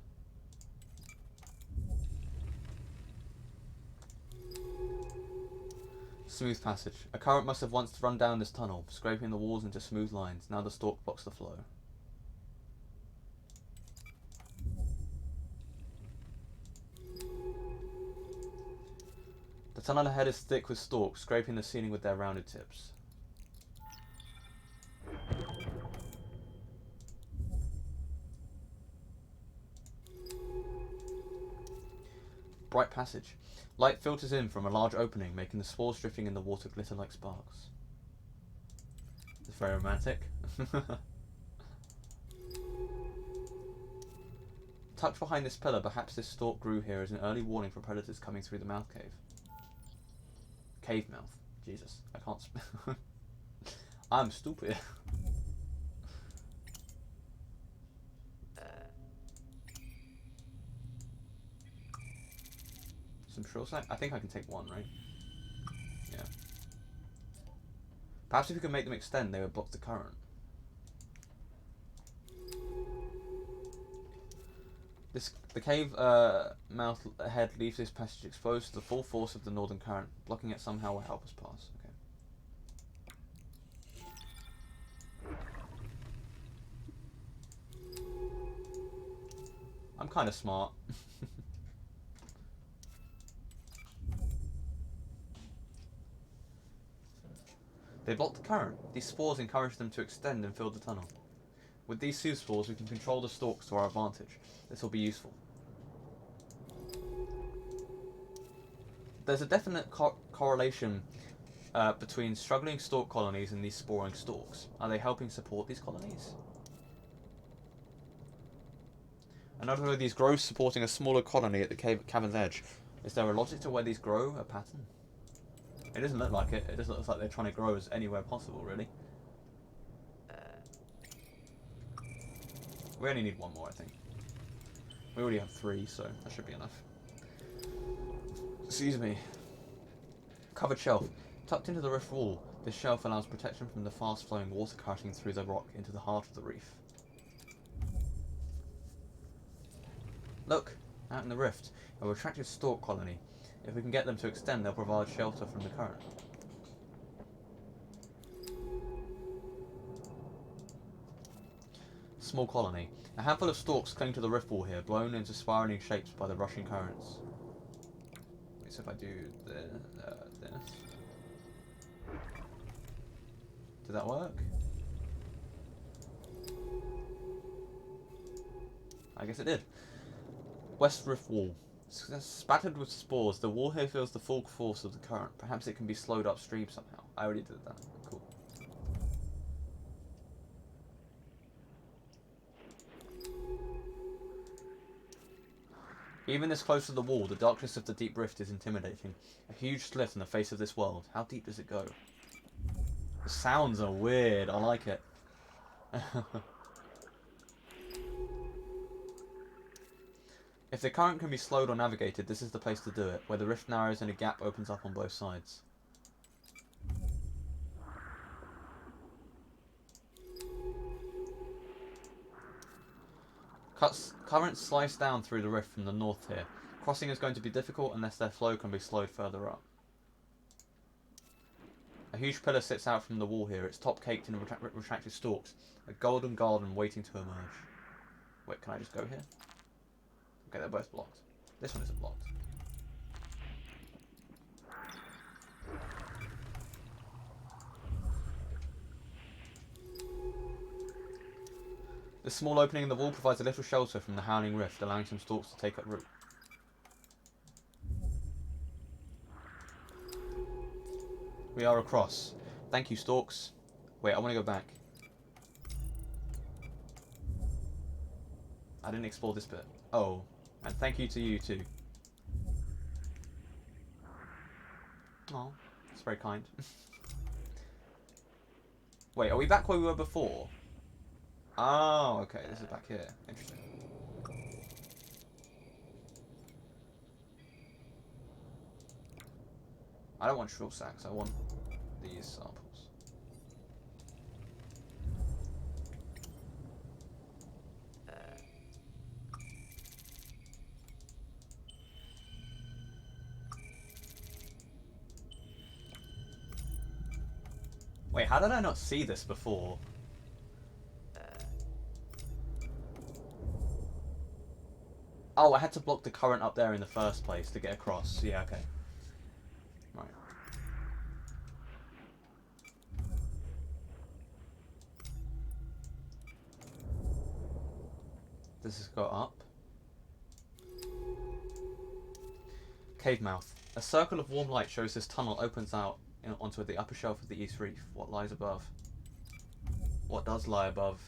Smooth passage. A current must have once run down this tunnel, scraping the walls into smooth lines. Now the stalk blocks the flow. The tunnel ahead is thick with stalks, scraping the ceiling with their rounded tips. Bright passage. Light filters in from a large opening, making the spores drifting in the water glitter like sparks. It's very romantic. Tucked behind this pillar, perhaps this stalk grew here as an early warning for predators coming through the mouth cave. Cave mouth. Jesus, I can't I'm stupid. Some shrill sack? I think I can take one, right? Yeah. Perhaps if we could make them extend, they would block the current. The cave mouth ahead leaves this passage exposed to the full force of the northern current. Blocking it somehow will help us pass. Okay. I'm kind of smart. They block the current. These spores encourage them to extend and fill the tunnel. With these soothe spores, we can control the stalks to our advantage. This will be useful. There's a definite correlation between struggling stalk colonies and these sporing stalks. Are they helping support these colonies? Another of these grows supporting a smaller colony at the cavern's edge. Is there a logic to where these grow? A pattern? It doesn't look like it. It just looks like they're trying to grow as anywhere possible, really. We only need one more, I think. We already have 3, so that should be enough. Excuse me. Covered shelf. Tucked into the rift wall, this shelf allows protection from the fast-flowing water crashing through the rock into the heart of the reef. Look! Out in the rift, a retracted stork colony. If we can get them to extend, they'll provide shelter from the current. Small colony. A handful of stalks cling to the rift wall here, blown into spiraling shapes by the rushing currents. So if I do this... Did that work? I guess it did. West Rift Wall. Spattered with spores, the wall here feels the full force of the current. Perhaps it can be slowed upstream somehow. I already did that. Cool. Even this close to the wall, the darkness of the deep rift is intimidating. A huge slit in the face of this world. How deep does it go? The sounds are weird. I like it. If the current can be slowed or navigated, this is the place to do it, where the rift narrows and a gap opens up on both sides. Currents slice down through the rift from the north here. Crossing is going to be difficult unless their flow can be slowed further up. A huge pillar sits out from the wall here, its top caked in retracted stalks, a golden garden waiting to emerge. Wait, can I just go here? Okay, they're both blocked. This one isn't blocked. This small opening in the wall provides a little shelter from the howling rift, allowing some stalks to take up root. We are across. Thank you, stalks. Wait, I want to go back. I didn't explore this bit. Oh, and thank you to you too. Oh, that's very kind. Wait, are we back where we were before? Oh, okay, this is back here. Interesting. I don't want shrill sacks, I want these samples. Wait, how did I not see this before? Oh, I had to block the current up there in the first place to get across. Yeah, okay. Right. This has got up. Cave mouth. A circle of warm light shows this tunnel opens out onto the upper shelf of the East Reef. What lies above? What does lie above?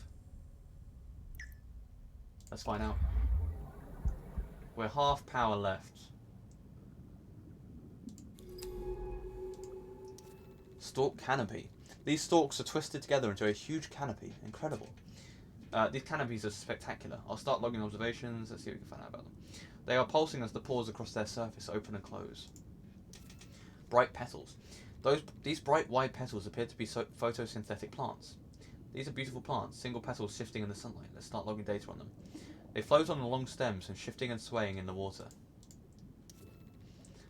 Let's find out. We're half power left. Stalk canopy. These stalks are twisted together into a huge canopy. Incredible. These canopies are spectacular. I'll start logging observations. Let's see what we can find out about them. They are pulsing as the pores across their surface open and close. Bright petals. These bright wide petals appear to be photosynthetic plants. These are beautiful plants, single petals shifting in the sunlight. Let's start logging data on them. They float on the long stems and shifting and swaying in the water.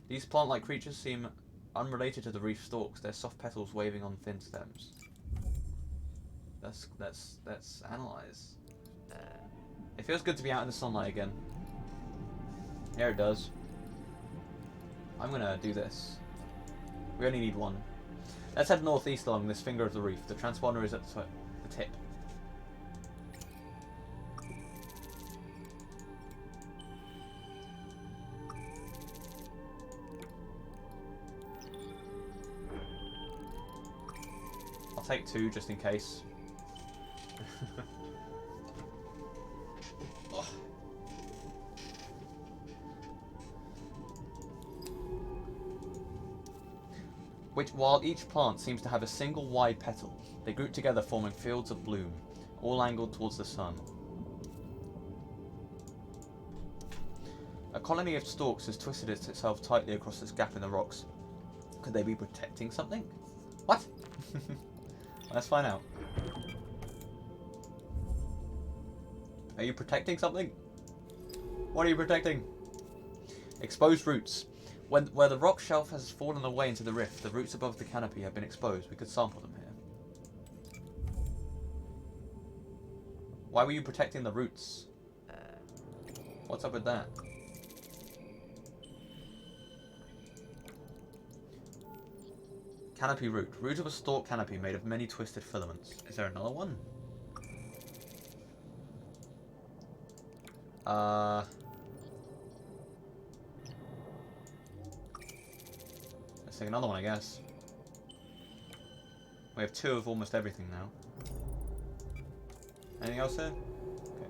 These plant-like creatures seem unrelated to the reef stalks, their soft petals waving on thin stems. Let's analyze. It feels good to be out in the sunlight again. Yeah, it does. I'm gonna do this. We only need one. Let's head northeast along this finger of the reef. The transponder is at the tip. I'll take 2 just in case. While each plant seems to have a single wide petal, they group together forming fields of bloom, all angled towards the sun. A colony of stalks has twisted itself tightly across this gap in the rocks. Could they be protecting something? What? Let's find out. Are you protecting something? What are you protecting? Exposed roots. Where the rock shelf has fallen away into the rift, the roots above the canopy have been exposed. We could sample them here. Why were you protecting the roots? What's up with that? Canopy root. Root of a stalk canopy made of many twisted filaments. Is there another one? Let's take another one, I guess. We have 2 of almost everything now. Anything else here? Okay.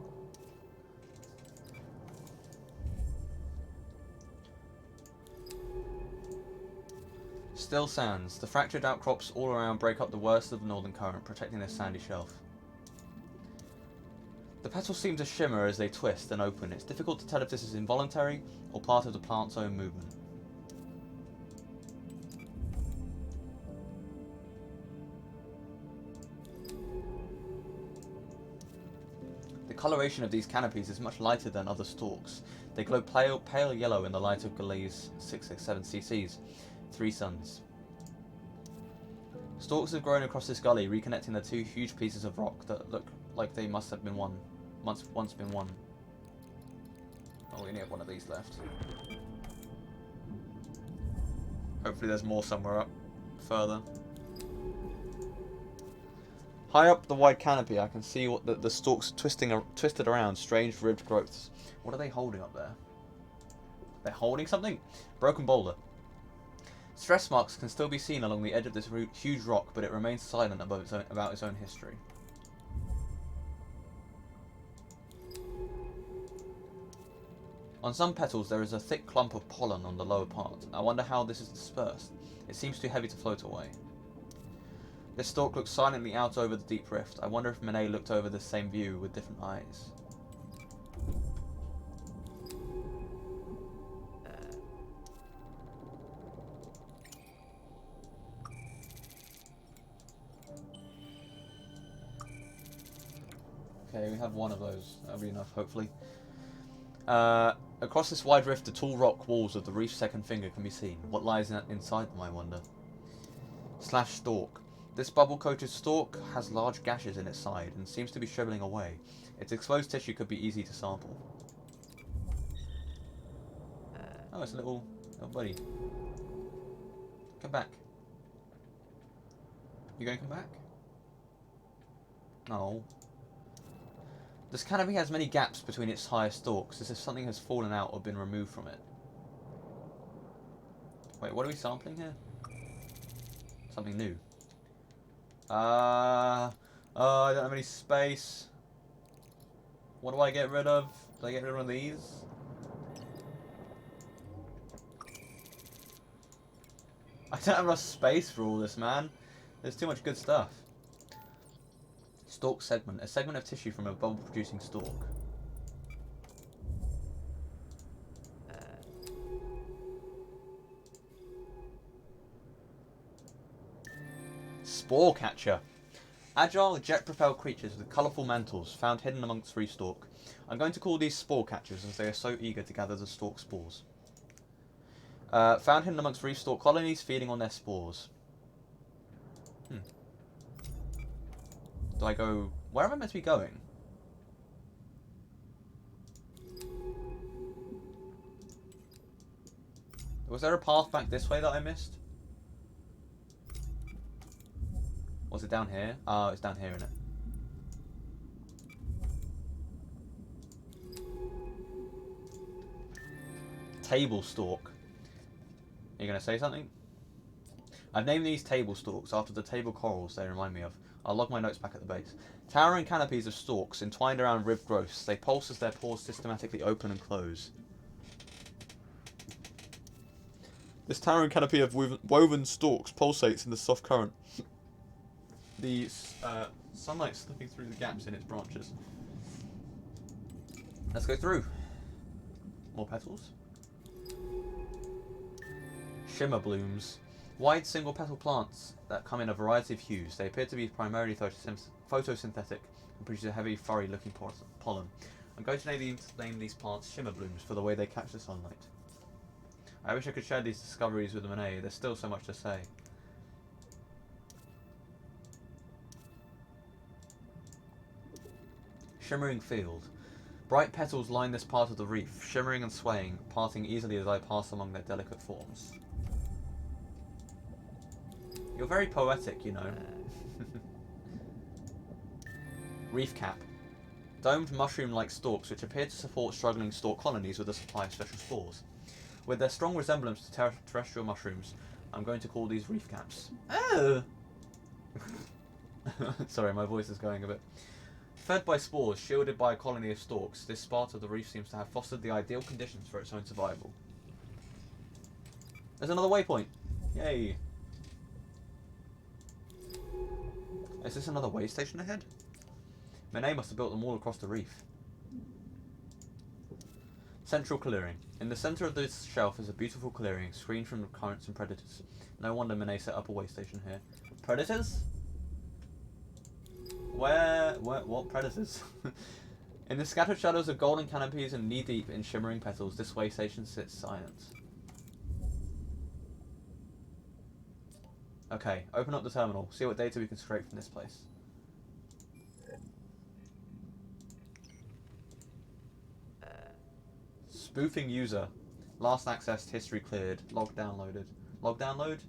Still sands. The fractured outcrops all around break up the worst of the northern current, protecting this sandy shelf. The petals seem to shimmer as they twist and open. It's difficult to tell if this is involuntary or part of the plant's own movement. The coloration of these canopies is much lighter than other stalks. They glow pale yellow in the light of Galee's 667 cc's 3 suns. Stalks have grown across this gully, reconnecting the 2 huge pieces of rock that look like they must have been once been one. Oh, we only have one of these left. Hopefully there's more somewhere up further. High up the wide canopy, I can see what the stalks twisted around, strange ribbed growths. What are they holding up there? They're holding something? Broken boulder. Stress marks can still be seen along the edge of this huge rock, but it remains silent about its own history. On some petals there is a thick clump of pollen on the lower part. I wonder how this is dispersed. It seems too heavy to float away. This stalk looks silently out over the deep rift. I wonder if Monet looked over the same view with different eyes. Okay, we have one of those. That'll be enough, hopefully. Across this wide rift, the tall rock walls of the reef's second finger can be seen. What lies inside them, I wonder? Slash stalk. This bubble-coated stalk has large gashes in its side and seems to be shriveling away. Its exposed tissue could be easy to sample. Oh, it's a little buddy. Come back. You gonna come back? No. This canopy has many gaps between its higher stalks, as if something has fallen out or been removed from it. Wait, what are we sampling here? Something new. I don't have any space. What do I get rid of? Do I get rid of one of these? I don't have enough space for all this, man. There's too much good stuff. Stalk segment. A segment of tissue from a bubble-producing stalk. Spore catcher. Agile, jet-propelled creatures with colourful mantles found hidden amongst free stalk. I'm going to call these spore catchers as they are so eager to gather the stalk spores. Found hidden amongst reef stalk colonies, feeding on their spores. Do I go... Where am I meant to be going? Was there a path back this way that I missed? Was it down here? Oh, it's down here, isn't it? Table stalk. Are you going to say something? I've named these table stalks after the table corals they remind me of. I'll log my notes back at the base. Towering canopies of stalks entwined around ribbed growths. They pulse as their pores systematically open and close. This towering canopy of woven stalks pulsates in the soft current. The sunlight slipping through the gaps in its branches. Let's go through. More petals. Shimmer blooms. Wide single petal plants that come in a variety of hues. They appear to be primarily photosynthetic and produce a heavy, furry looking pollen. I'm going to name these plants shimmer blooms for the way they catch the sunlight. I wish I could share these discoveries with Monet. There's still so much to say. Shimmering field. Bright petals line this part of the reef, shimmering and swaying, parting easily as I pass among their delicate forms. You're very poetic, you know. Reef cap. Domed mushroom-like stalks which appear to support struggling stalk colonies with a supply of special spores. With their strong resemblance to terrestrial mushrooms, I'm going to call these reef caps. Oh! Sorry, my voice is going a bit. Fed by spores, shielded by a colony of stalks, this part of the reef seems to have fostered the ideal conditions for its own survival. There's another waypoint! Yay! Is this another way station ahead? Monet must have built them all across the reef. Central clearing. In the centre of this shelf is a beautiful clearing, screened from currents and predators. No wonder Monet set up a way station here. Predators? What predators? In the scattered shadows of golden canopies and knee-deep in shimmering petals, this way station sits silent. Okay, open up the terminal. See what data we can scrape from this place. Spoofing user. Last accessed, history cleared. Log downloaded. Log download?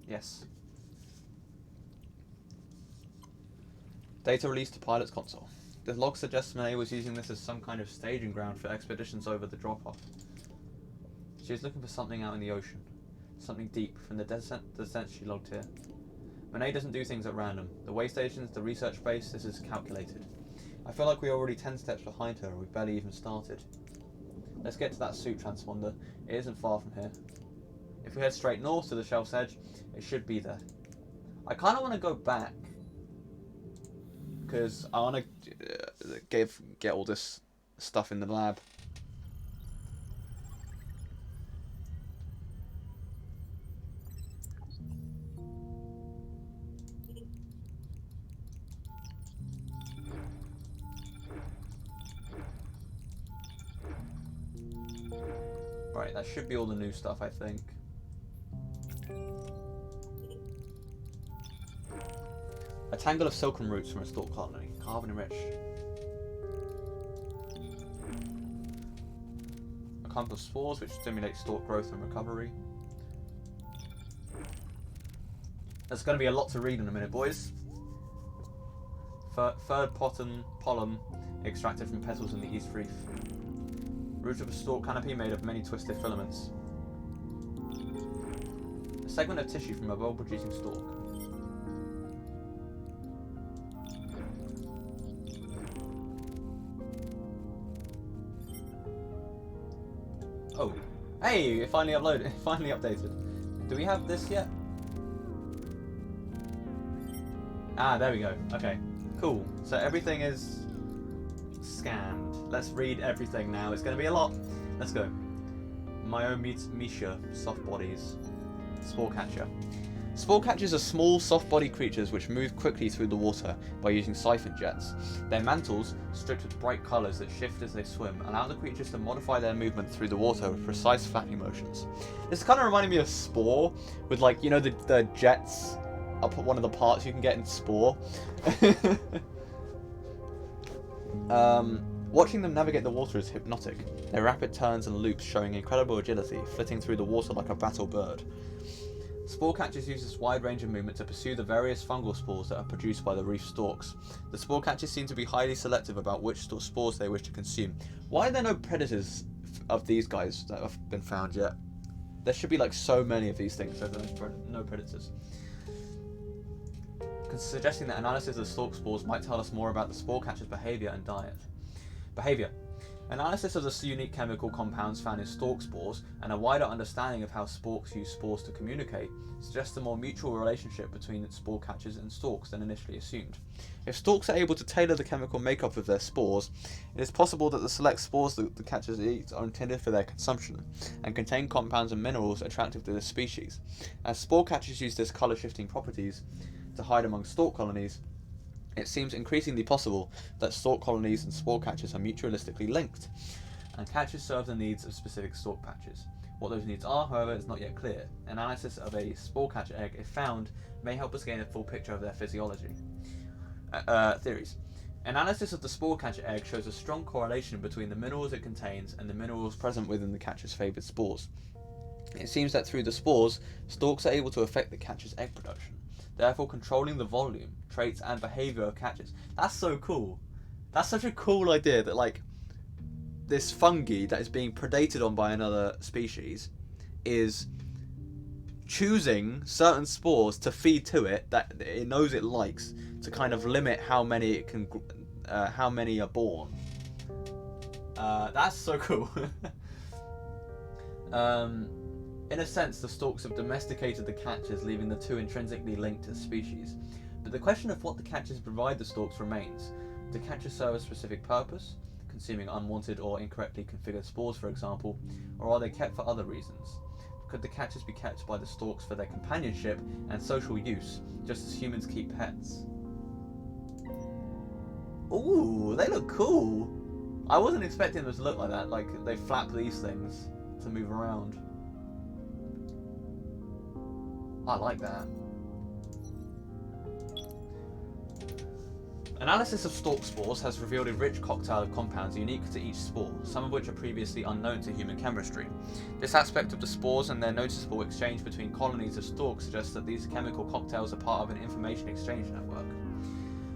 Yes. Data released to pilot's console. The log suggests Monet was using this as some kind of staging ground for expeditions over the drop-off. She is looking for something out in the ocean. Something deep from the descent she logged here. Monet doesn't do things at random. The way stations, the research base, this is calculated. I feel like we're already 10 steps behind her and we've barely even started. Let's get to that suit transponder. It isn't far from here. If we head straight north to the shelf's edge, it should be there. I kind of want to go back because I want to get all this stuff in the lab. Right, that should be all the new stuff, I think. A tangle of silken roots from a stalk colony, carbon enriched. A clump of spores which stimulate stalk growth and recovery. There's going to be a lot to read in a minute, boys. Third pollen extracted from petals in the East Reef. Root of a stalk canopy made of many twisted filaments. A segment of tissue from a bulb-producing stalk. Oh, hey! It finally uploaded. It finally updated. Do we have this yet? Ah, there we go. Okay, cool. So everything is scanned. Let's read everything now. It's going to be a lot. Let's go. Myometia, soft bodies. Spore catcher. Spore catchers are small, soft-bodied creatures which move quickly through the water by using siphon jets. Their mantles, striped with bright colours that shift as they swim, allow the creatures to modify their movement through the water with precise flapping motions. This kind of reminded me of Spore, with like, you know, the jets. I'll put one of the parts you can get in Spore. Watching them navigate the water is hypnotic, their rapid turns and loops showing incredible agility, flitting through the water like a battle bird. Spore catchers use this wide range of movement to pursue the various fungal spores that are produced by the reef stalks. The spore catchers seem to be highly selective about which spores they wish to consume. Why are there no predators of these guys that have been found yet? There should be like so many of these things, so there's no predators. Suggesting that analysis of stalk spores might tell us more about the spore catcher's behaviour and diet. Behaviour. Analysis of the unique chemical compounds found in stork spores and a wider understanding of how storks use spores to communicate suggests a more mutual relationship between spore catchers and storks than initially assumed. If storks are able to tailor the chemical makeup of their spores, it is possible that the select spores that the catchers eat are intended for their consumption and contain compounds and minerals attractive to this species. As spore catchers use this colour-shifting properties to hide among stork colonies, it seems increasingly possible that stork colonies and spore catchers are mutualistically linked, and catchers serve the needs of specific stork patches. What those needs are, however, is not yet clear. Analysis of a spore catcher egg, if found, may help us gain a full picture of their physiology. Theories. Analysis of the spore catcher egg shows a strong correlation between the minerals it contains and the minerals present within the catcher's favoured spores. It seems that through the spores, storks are able to affect the catcher's egg production, therefore controlling the volume, traits, and behaviour of catchers. That's so cool. That's such a cool idea that, like, this fungi that is being predated on by another species is choosing certain spores to feed to it that it knows it likes to kind of limit how many it can, how many are born. That's so cool. In a sense, the storks have domesticated the catchers, leaving the two intrinsically linked to the species. But the question of what the catchers provide the storks remains. Do catchers serve a specific purpose, consuming unwanted or incorrectly configured spores, for example, or are they kept for other reasons? Could the catchers be kept by the storks for their companionship and social use, just as humans keep pets? Ooh, they look cool! I wasn't expecting them to look like that, like they flap these things to move around. I like that. Analysis of stork spores has revealed a rich cocktail of compounds unique to each spore, some of which are previously unknown to human chemistry. This aspect of the spores and their noticeable exchange between colonies of storks suggests that these chemical cocktails are part of an information exchange network.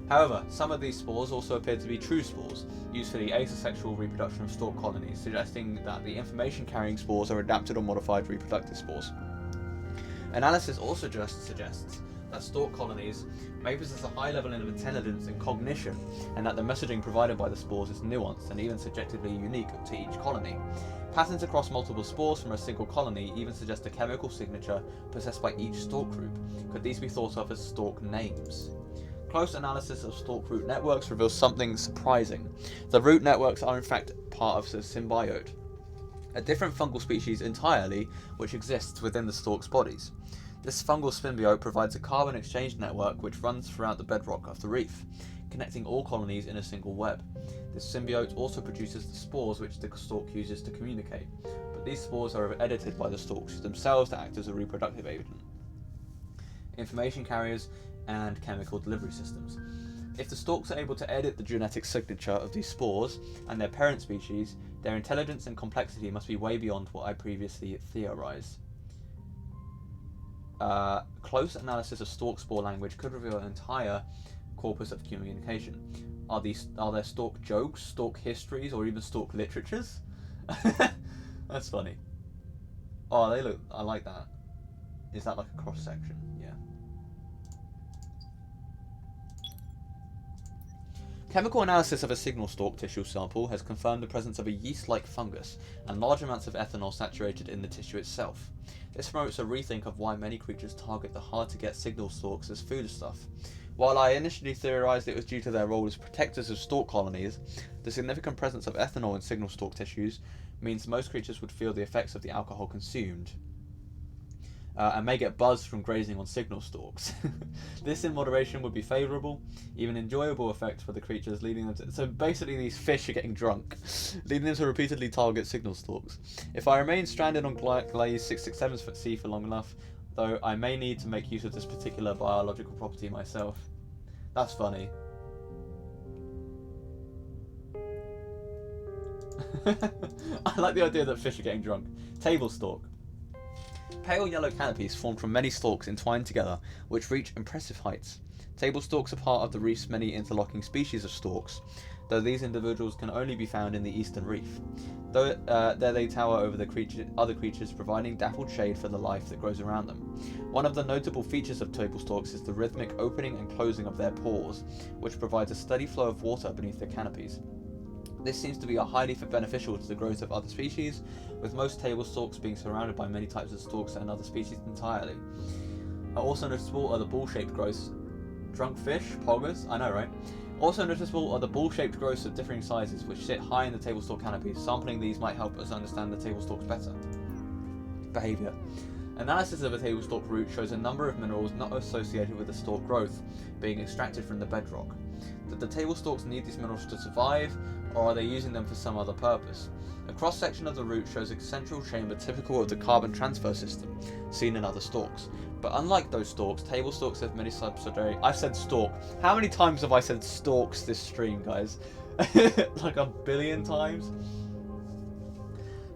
However, some of these spores also appear to be true spores, used for the asexual reproduction of stork colonies, suggesting that the information-carrying spores are adapted or modified reproductive spores. Analysis also just suggests that stork colonies may possess a high level of intelligence and cognition, and that the messaging provided by the spores is nuanced and even subjectively unique to each colony. Patterns across multiple spores from a single colony even suggest a chemical signature possessed by each stork group. Could these be thought of as stork names? Close analysis of stork root networks reveals something surprising. The root networks are in fact part of a symbiote, a different fungal species entirely which exists within the stork's bodies. This fungal symbiote provides a carbon exchange network which runs throughout the bedrock of the reef, connecting all colonies in a single web. This symbiote also produces the spores which the stork uses to communicate, but these spores are edited by the storks themselves to act as a reproductive agent, information carriers, and chemical delivery systems. If the storks are able to edit the genetic signature of these spores and their parent species, their intelligence and complexity must be way beyond what I previously theorized. Close analysis of stork spore language could reveal an entire corpus of communication. Are there stork jokes, stork histories, or even stork literatures? That's funny. Oh, they look. I like that. Is that like a cross section? Yeah. Chemical analysis of a signal stalk tissue sample has confirmed the presence of a yeast-like fungus and large amounts of ethanol saturated in the tissue itself. This promotes a rethink of why many creatures target the hard-to-get signal stalks as foodstuff. While I initially theorized it was due to their role as protectors of stalk colonies, the significant presence of ethanol in signal stalk tissues means most creatures would feel the effects of the alcohol consumed, and may get buzzed from grazing on signal stalks. This in moderation would be favourable, even enjoyable effect for the creatures, leading them to... So basically these fish are getting drunk, leading them to repeatedly target signal stalks. If I remain stranded on Glaze 667C for long enough, though, I may need to make use of this particular biological property myself. That's funny. I like the idea that fish are getting drunk. Table stalk. Pale yellow canopies formed from many stalks entwined together, which reach impressive heights. Table stalks are part of the reef's many interlocking species of stalks, though these individuals can only be found in the eastern reef. There they tower over the other creatures, providing dappled shade for the life that grows around them. One of the notable features of table stalks is the rhythmic opening and closing of their pores, which provides a steady flow of water beneath their canopies. This seems to be highly beneficial to the growth of other species, with most table stalks being surrounded by many types of stalks and other species entirely. Also noticeable are the ball-shaped growths. Drunk fish, poggers, I know, right? Also noticeable are the ball-shaped growths of differing sizes, which sit high in the table stalk canopies. Sampling these might help us understand the table stalks better. Behaviour. Analysis of a table stalk root shows a number of minerals not associated with the stalk growth being extracted from the bedrock. Did the table stalks need these minerals to survive, or are they using them for some other purpose? A cross-section of the root shows a central chamber typical of the carbon transfer system seen in other stalks. But unlike those stalks, table stalks have many subsidiary... I've said stalk. How many times have I said stalks this stream, guys? Like 1 billion times?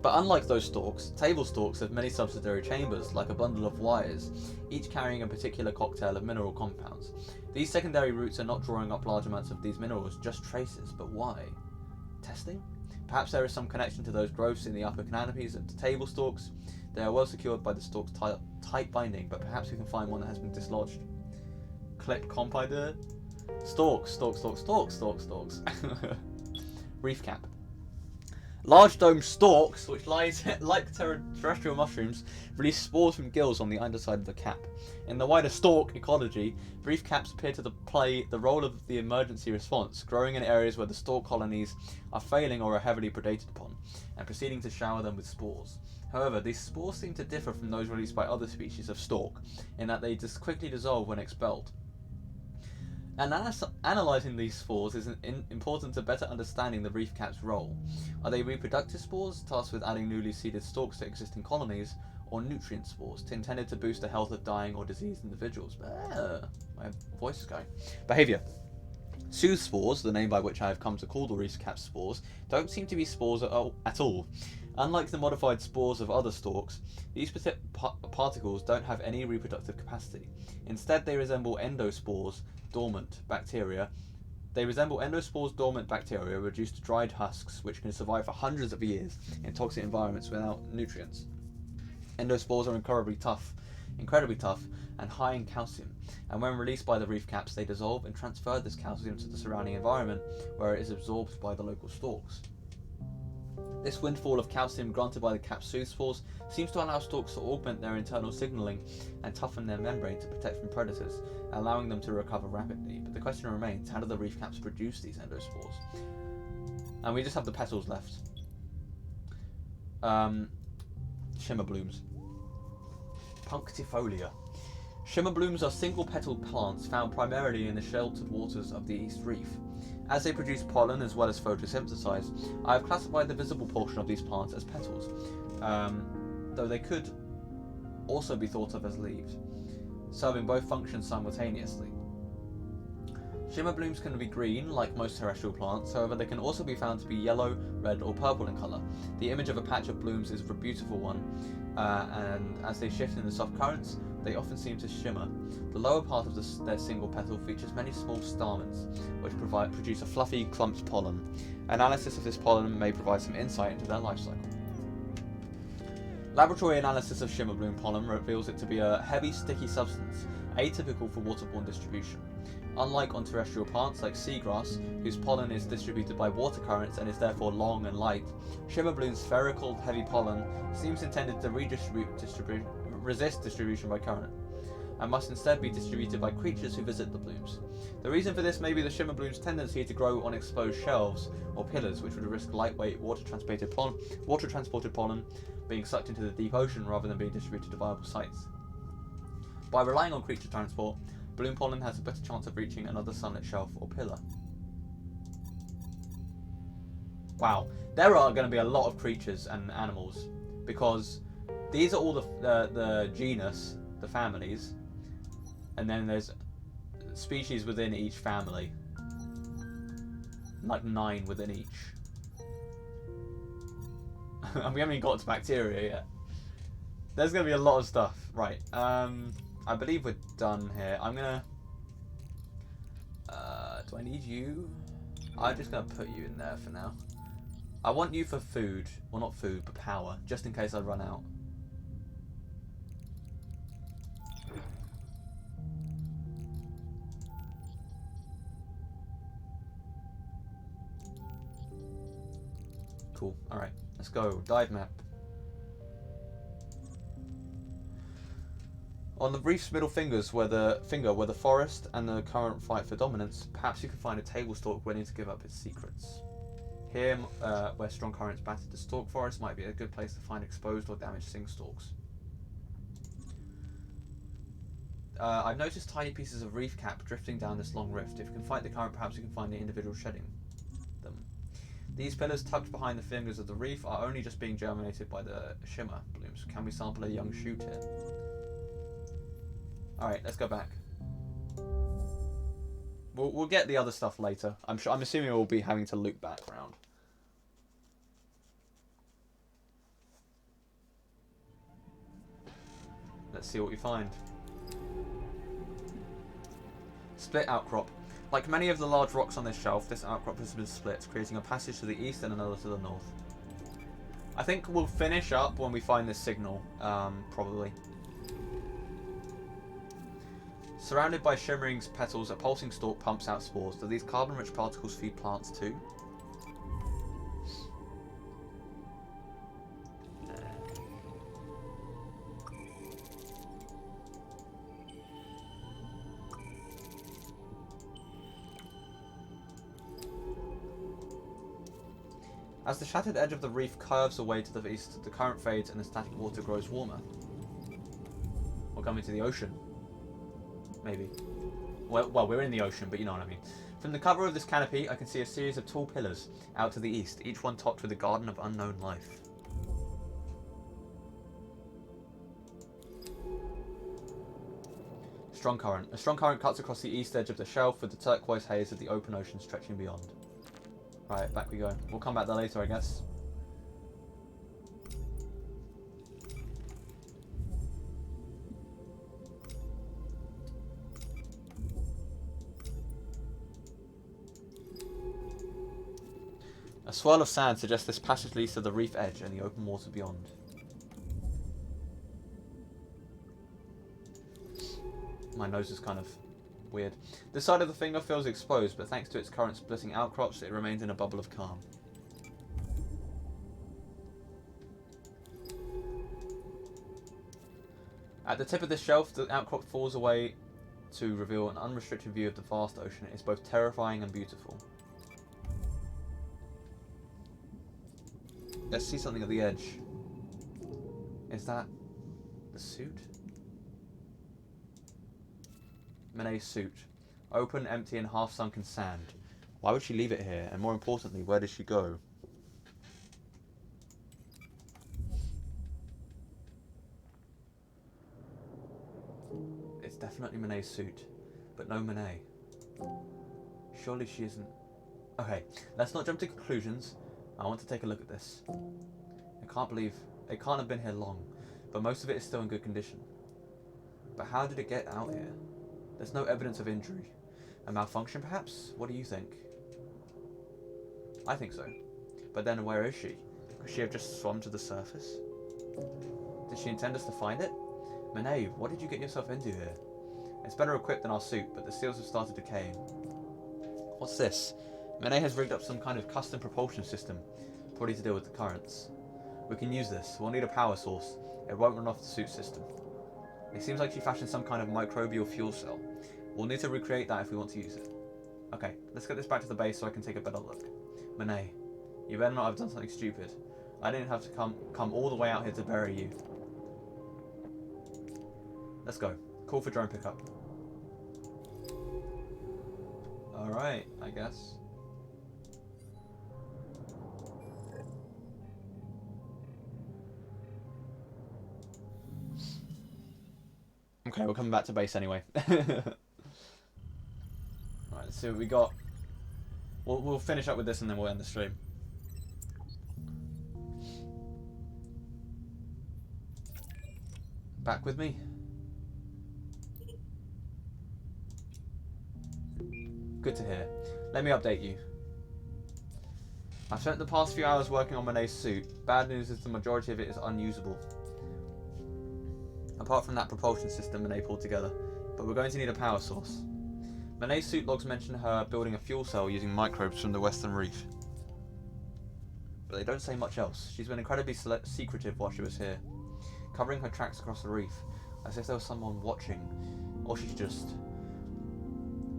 But unlike those stalks, table stalks have many subsidiary chambers, like a bundle of wires, each carrying a particular cocktail of mineral compounds. These secondary roots are not drawing up large amounts of these minerals, just traces. But why? Testing? Perhaps there is some connection to those growths in the upper canopies of the table stalks. They are well secured by the stalk's tight binding, but perhaps we can find one that has been dislodged. Click compider. Stalks, stalks, stalks, stalks, stalks, stalks. Reef cap. Large domed stalks, which like terrestrial mushrooms, release spores from gills on the underside of the cap. In the wider stalk ecology, reef caps appear to play the role of the emergency response, growing in areas where the stalk colonies are failing or are heavily predated upon, and proceeding to shower them with spores. However, these spores seem to differ from those released by other species of stalk, in that they just quickly dissolve when expelled. Analysing these spores is important to better understanding the reef cap's role. Are they reproductive spores, tasked with adding newly seeded stalks to existing colonies, or nutrient spores, intended to boost the health of dying or diseased individuals? My voice is going. Behaviour. Soothe spores, the name by which I have come to call the reef cap spores, don't seem to be spores at all. Unlike the modified spores of other stalks, these particles don't have any reproductive capacity. Instead, they resemble endospores, dormant bacteria. Reduced to dried husks, which can survive for hundreds of years in toxic environments without nutrients. Endospores are incredibly tough, and high in calcium, and when released by the reef caps, they dissolve and transfer this calcium to the surrounding environment, where it is absorbed by the local stalks. This windfall of calcium granted by the cap's soothe spores seems to allow stalks to augment their internal signalling and toughen their membrane to protect from predators, allowing them to recover rapidly. But the question remains, how do the reef caps produce these endospores? And we just have the petals left. Shimmer blooms. Punctifolia. Shimmer blooms are single-petaled plants found primarily in the sheltered waters of the East Reef. As they produce pollen as well as photosynthesize, I have classified the visible portion of these plants as petals, though they could also be thought of as leaves, serving both functions simultaneously. Shimmer blooms can be green, like most terrestrial plants, however they can also be found to be yellow, red or purple in colour. The image of a patch of blooms is a beautiful one, and as they shift in the soft currents, they often seem to shimmer. The lower part of their single petal features many small stamens, which produce a fluffy, clumped pollen. Analysis of this pollen may provide some insight into their life cycle. Laboratory analysis of shimmer bloom pollen reveals it to be a heavy, sticky substance, atypical for waterborne distribution. Unlike on terrestrial plants like seagrass, whose pollen is distributed by water currents and is therefore long and light, shimmer bloom's spherical, heavy pollen seems intended to resist distribution by current, and must instead be distributed by creatures who visit the blooms. The reason for this may be the shimmer bloom's tendency to grow on exposed shelves or pillars, which would risk lightweight water-transported pollen being sucked into the deep ocean rather than being distributed to viable sites. By relying on creature transport, bloom pollen has a better chance of reaching another sunlit shelf or pillar. Wow, there are going to be a lot of creatures and animals, because these are all the genus, the families, and then there's species within each family, like 9 within each. And we haven't even got to bacteria yet. There's going to be a lot of stuff. Right, I believe we're done here. I'm going to... do I need you? I'm just going to put you in there for now. I want you for food. Well, not food, but power, just in case I run out. Cool. Alright, let's go. Dive map. On the reef's middle fingers, where the forest and the current fight for dominance, perhaps you can find a table stalk willing to give up its secrets. Here, where strong currents battered the stalk forest, might be a good place to find exposed or damaged sing stalks. I've noticed tiny pieces of reef cap drifting down this long rift. If you can fight the current, perhaps you can find the individual shedding them. These pillars tucked behind the fingers of the reef are only just being germinated by the shimmer blooms. Can we sample a young shoot here? Alright, let's go back. We'll get the other stuff later. I'm assuming we'll be having to loop back round. Let's see what we find. Split outcrop. Like many of the large rocks on this shelf, this outcrop has been split, creating a passage to the east and another to the north. I think we'll finish up when we find this signal, probably. Surrounded by shimmering petals, a pulsing stalk pumps out spores. Do these carbon-rich particles feed plants too? As the shattered edge of the reef curves away to the east, the current fades and the static water grows warmer. We're coming to the ocean. Maybe. Well, we're in the ocean, but you know what I mean. From the cover of this canopy, I can see a series of tall pillars out to the east, each one topped with a garden of unknown life. Strong current. A strong current cuts across the east edge of the shelf with the turquoise haze of the open ocean stretching beyond. Right, back we go. We'll come back there later, I guess. A swirl of sand suggests this passage leads to the reef edge and the open water beyond. My nose is kind of weird. This side of the finger feels exposed, but thanks to its current splitting outcrops, it remains in a bubble of calm. At the tip of this shelf, the outcrop falls away to reveal an unrestricted view of the vast ocean. It's both terrifying and beautiful. Let's see something at the edge. Is that the suit? Monet's suit. Open, empty, and half sunk in sand. Why would she leave it here? And more importantly, where did she go? It's definitely Monet's suit, but no Monet. Surely she isn't... Okay, let's not jump to conclusions. I want to take a look at this. I can't believe... It can't have been here long, but most of it is still in good condition. But how did it get out here? There's no evidence of injury. A malfunction, perhaps? What do you think? I think so. But then where is she? Could she have just swum to the surface? Did she intend us to find it? Monet, what did you get yourself into here? It's better equipped than our suit, but the seals have started decaying. What's this? Monet has rigged up some kind of custom propulsion system, probably to deal with the currents. We can use this. We'll need a power source. It won't run off the suit system. It seems like she fashioned some kind of microbial fuel cell. We'll need to recreate that if we want to use it. Okay, let's get this back to the base so I can take a better look. Monet, you better not have done something stupid. I didn't have to come all the way out here to bury you. Let's go. Call for drone pickup. Alright, I guess. Okay, we're coming back to base anyway. Alright, let's see what we got. We'll finish up with this and then we'll end the stream. Back with me. Good to hear. Let me update you. I've spent the past few hours working on Monet's suit. Bad news is the majority of it is unusable. Apart from that propulsion system Monet pulled together, but we're going to need a power source. Monet's suit logs mention her building a fuel cell using microbes from the western reef. but they don't say much else. She's been incredibly secretive while she was here, covering her tracks across the reef, as if there was someone watching, or she's just...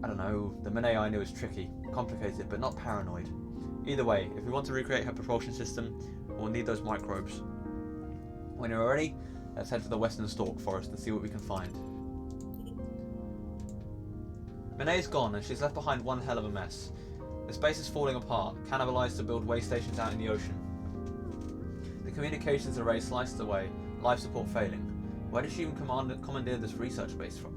I don't know, the Monet I knew is tricky, complicated, but not paranoid. Either way, if we want to recreate her propulsion system, we'll need those microbes. When you're ready, let's head to the Western Stalk Forest and see what we can find. Monet's gone, and she's left behind one hell of a mess. The space is falling apart, cannibalized to build way stations out in the ocean. The communications array sliced away, life support failing. Where did she even commandeer this research base from?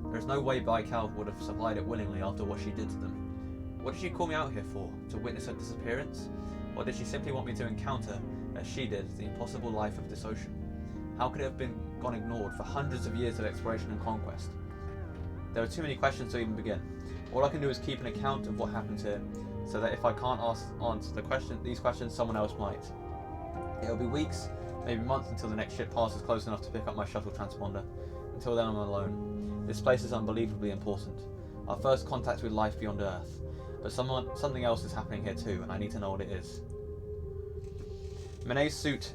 There is no way Baikal would have supplied it willingly after what she did to them. What did she call me out here for? To witness her disappearance? Or did she simply want me to encounter, as she did, the impossible life of this ocean? How could it have gone ignored for hundreds of years of exploration and conquest? There are too many questions to even begin. All I can do is keep an account of what happened here, so that if I can't answer these questions, someone else might. It'll be weeks, maybe months until the next ship passes close enough to pick up my shuttle transponder. Until then I'm alone. This place is unbelievably important. Our first contact with life beyond Earth. But something else is happening here too, and I need to know what it is. Monet's suit...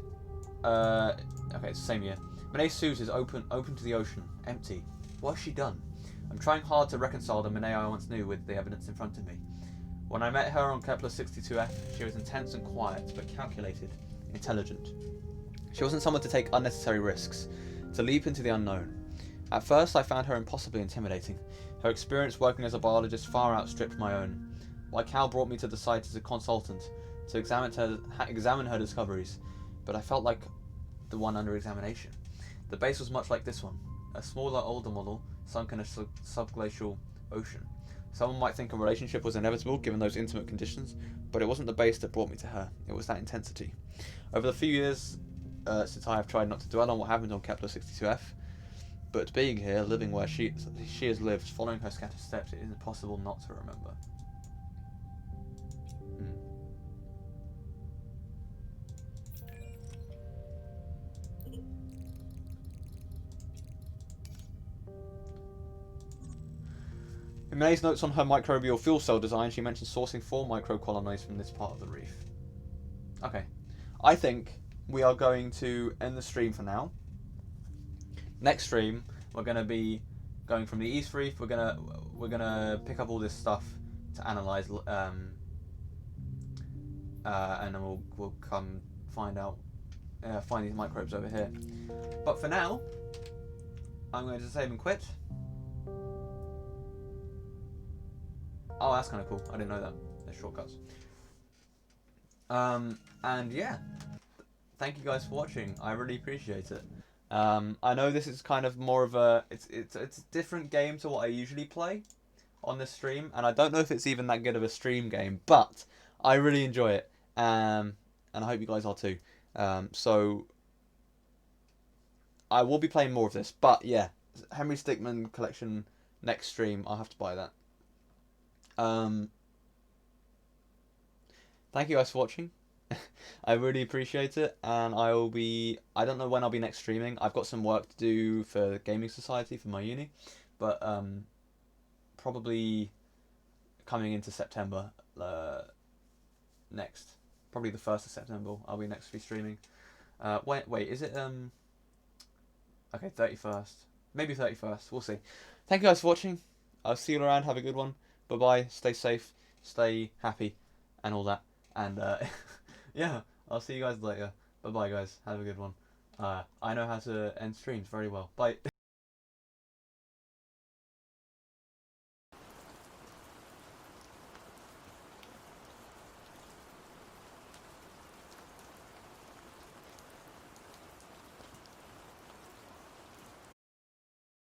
okay, it's the same year. Monet's suit is open to the ocean, empty. What has she done? I'm trying hard to reconcile the Monet I once knew with the evidence in front of me. When I met her on Kepler 62F, she was intense and quiet, but calculated, intelligent. She wasn't someone to take unnecessary risks, to leap into the unknown. At first, I found her impossibly intimidating. Her experience working as a biologist far outstripped my own. Cal brought me to the site as a consultant to examine her discoveries, but I felt like the one under examination. The base was much like this one, a smaller, older model sunk in a subglacial ocean. Someone might think a relationship was inevitable given those intimate conditions, but it wasn't the base that brought me to her, it was that intensity. Over the few years since I have tried not to dwell on what happened on Kepler 62F, but being here, living where she has lived, following her scattered steps, it is impossible not to remember. In Monet's notes on her microbial fuel cell design, she mentioned sourcing 4 microcolonies from this part of the reef. Okay, I think we are going to end the stream for now. Next stream, we're going to be going from the East Reef. We're gonna pick up all this stuff to analyze, and then we'll come find these microbes over here. But for now, I'm going to save and quit. Oh, that's kind of cool. I didn't know that. There's shortcuts. And yeah, thank you guys for watching. I really appreciate it. I know this is kind of more of a it's a different game to what I usually play on this stream, and I don't know if it's even that good of a stream game, but I really enjoy it, and I hope you guys are too. So I will be playing more of this, but yeah, Henry Stickmin collection next stream. I'll have to buy that. Thank you guys for watching. I really appreciate it, and I don't know when I'll be next streaming. I've got some work to do for the Gaming Society for my uni, but probably coming into September next, probably the 1st of September I'll be next to be streaming. Wait, is it okay, 31st, maybe 31st, we'll see. Thank you guys for watching. I'll see you around. Have a good one. Bye bye, stay safe, stay happy, and all that, and yeah, I'll see you guys later. Bye bye guys, have a good one. I know how to end streams very well. Bye.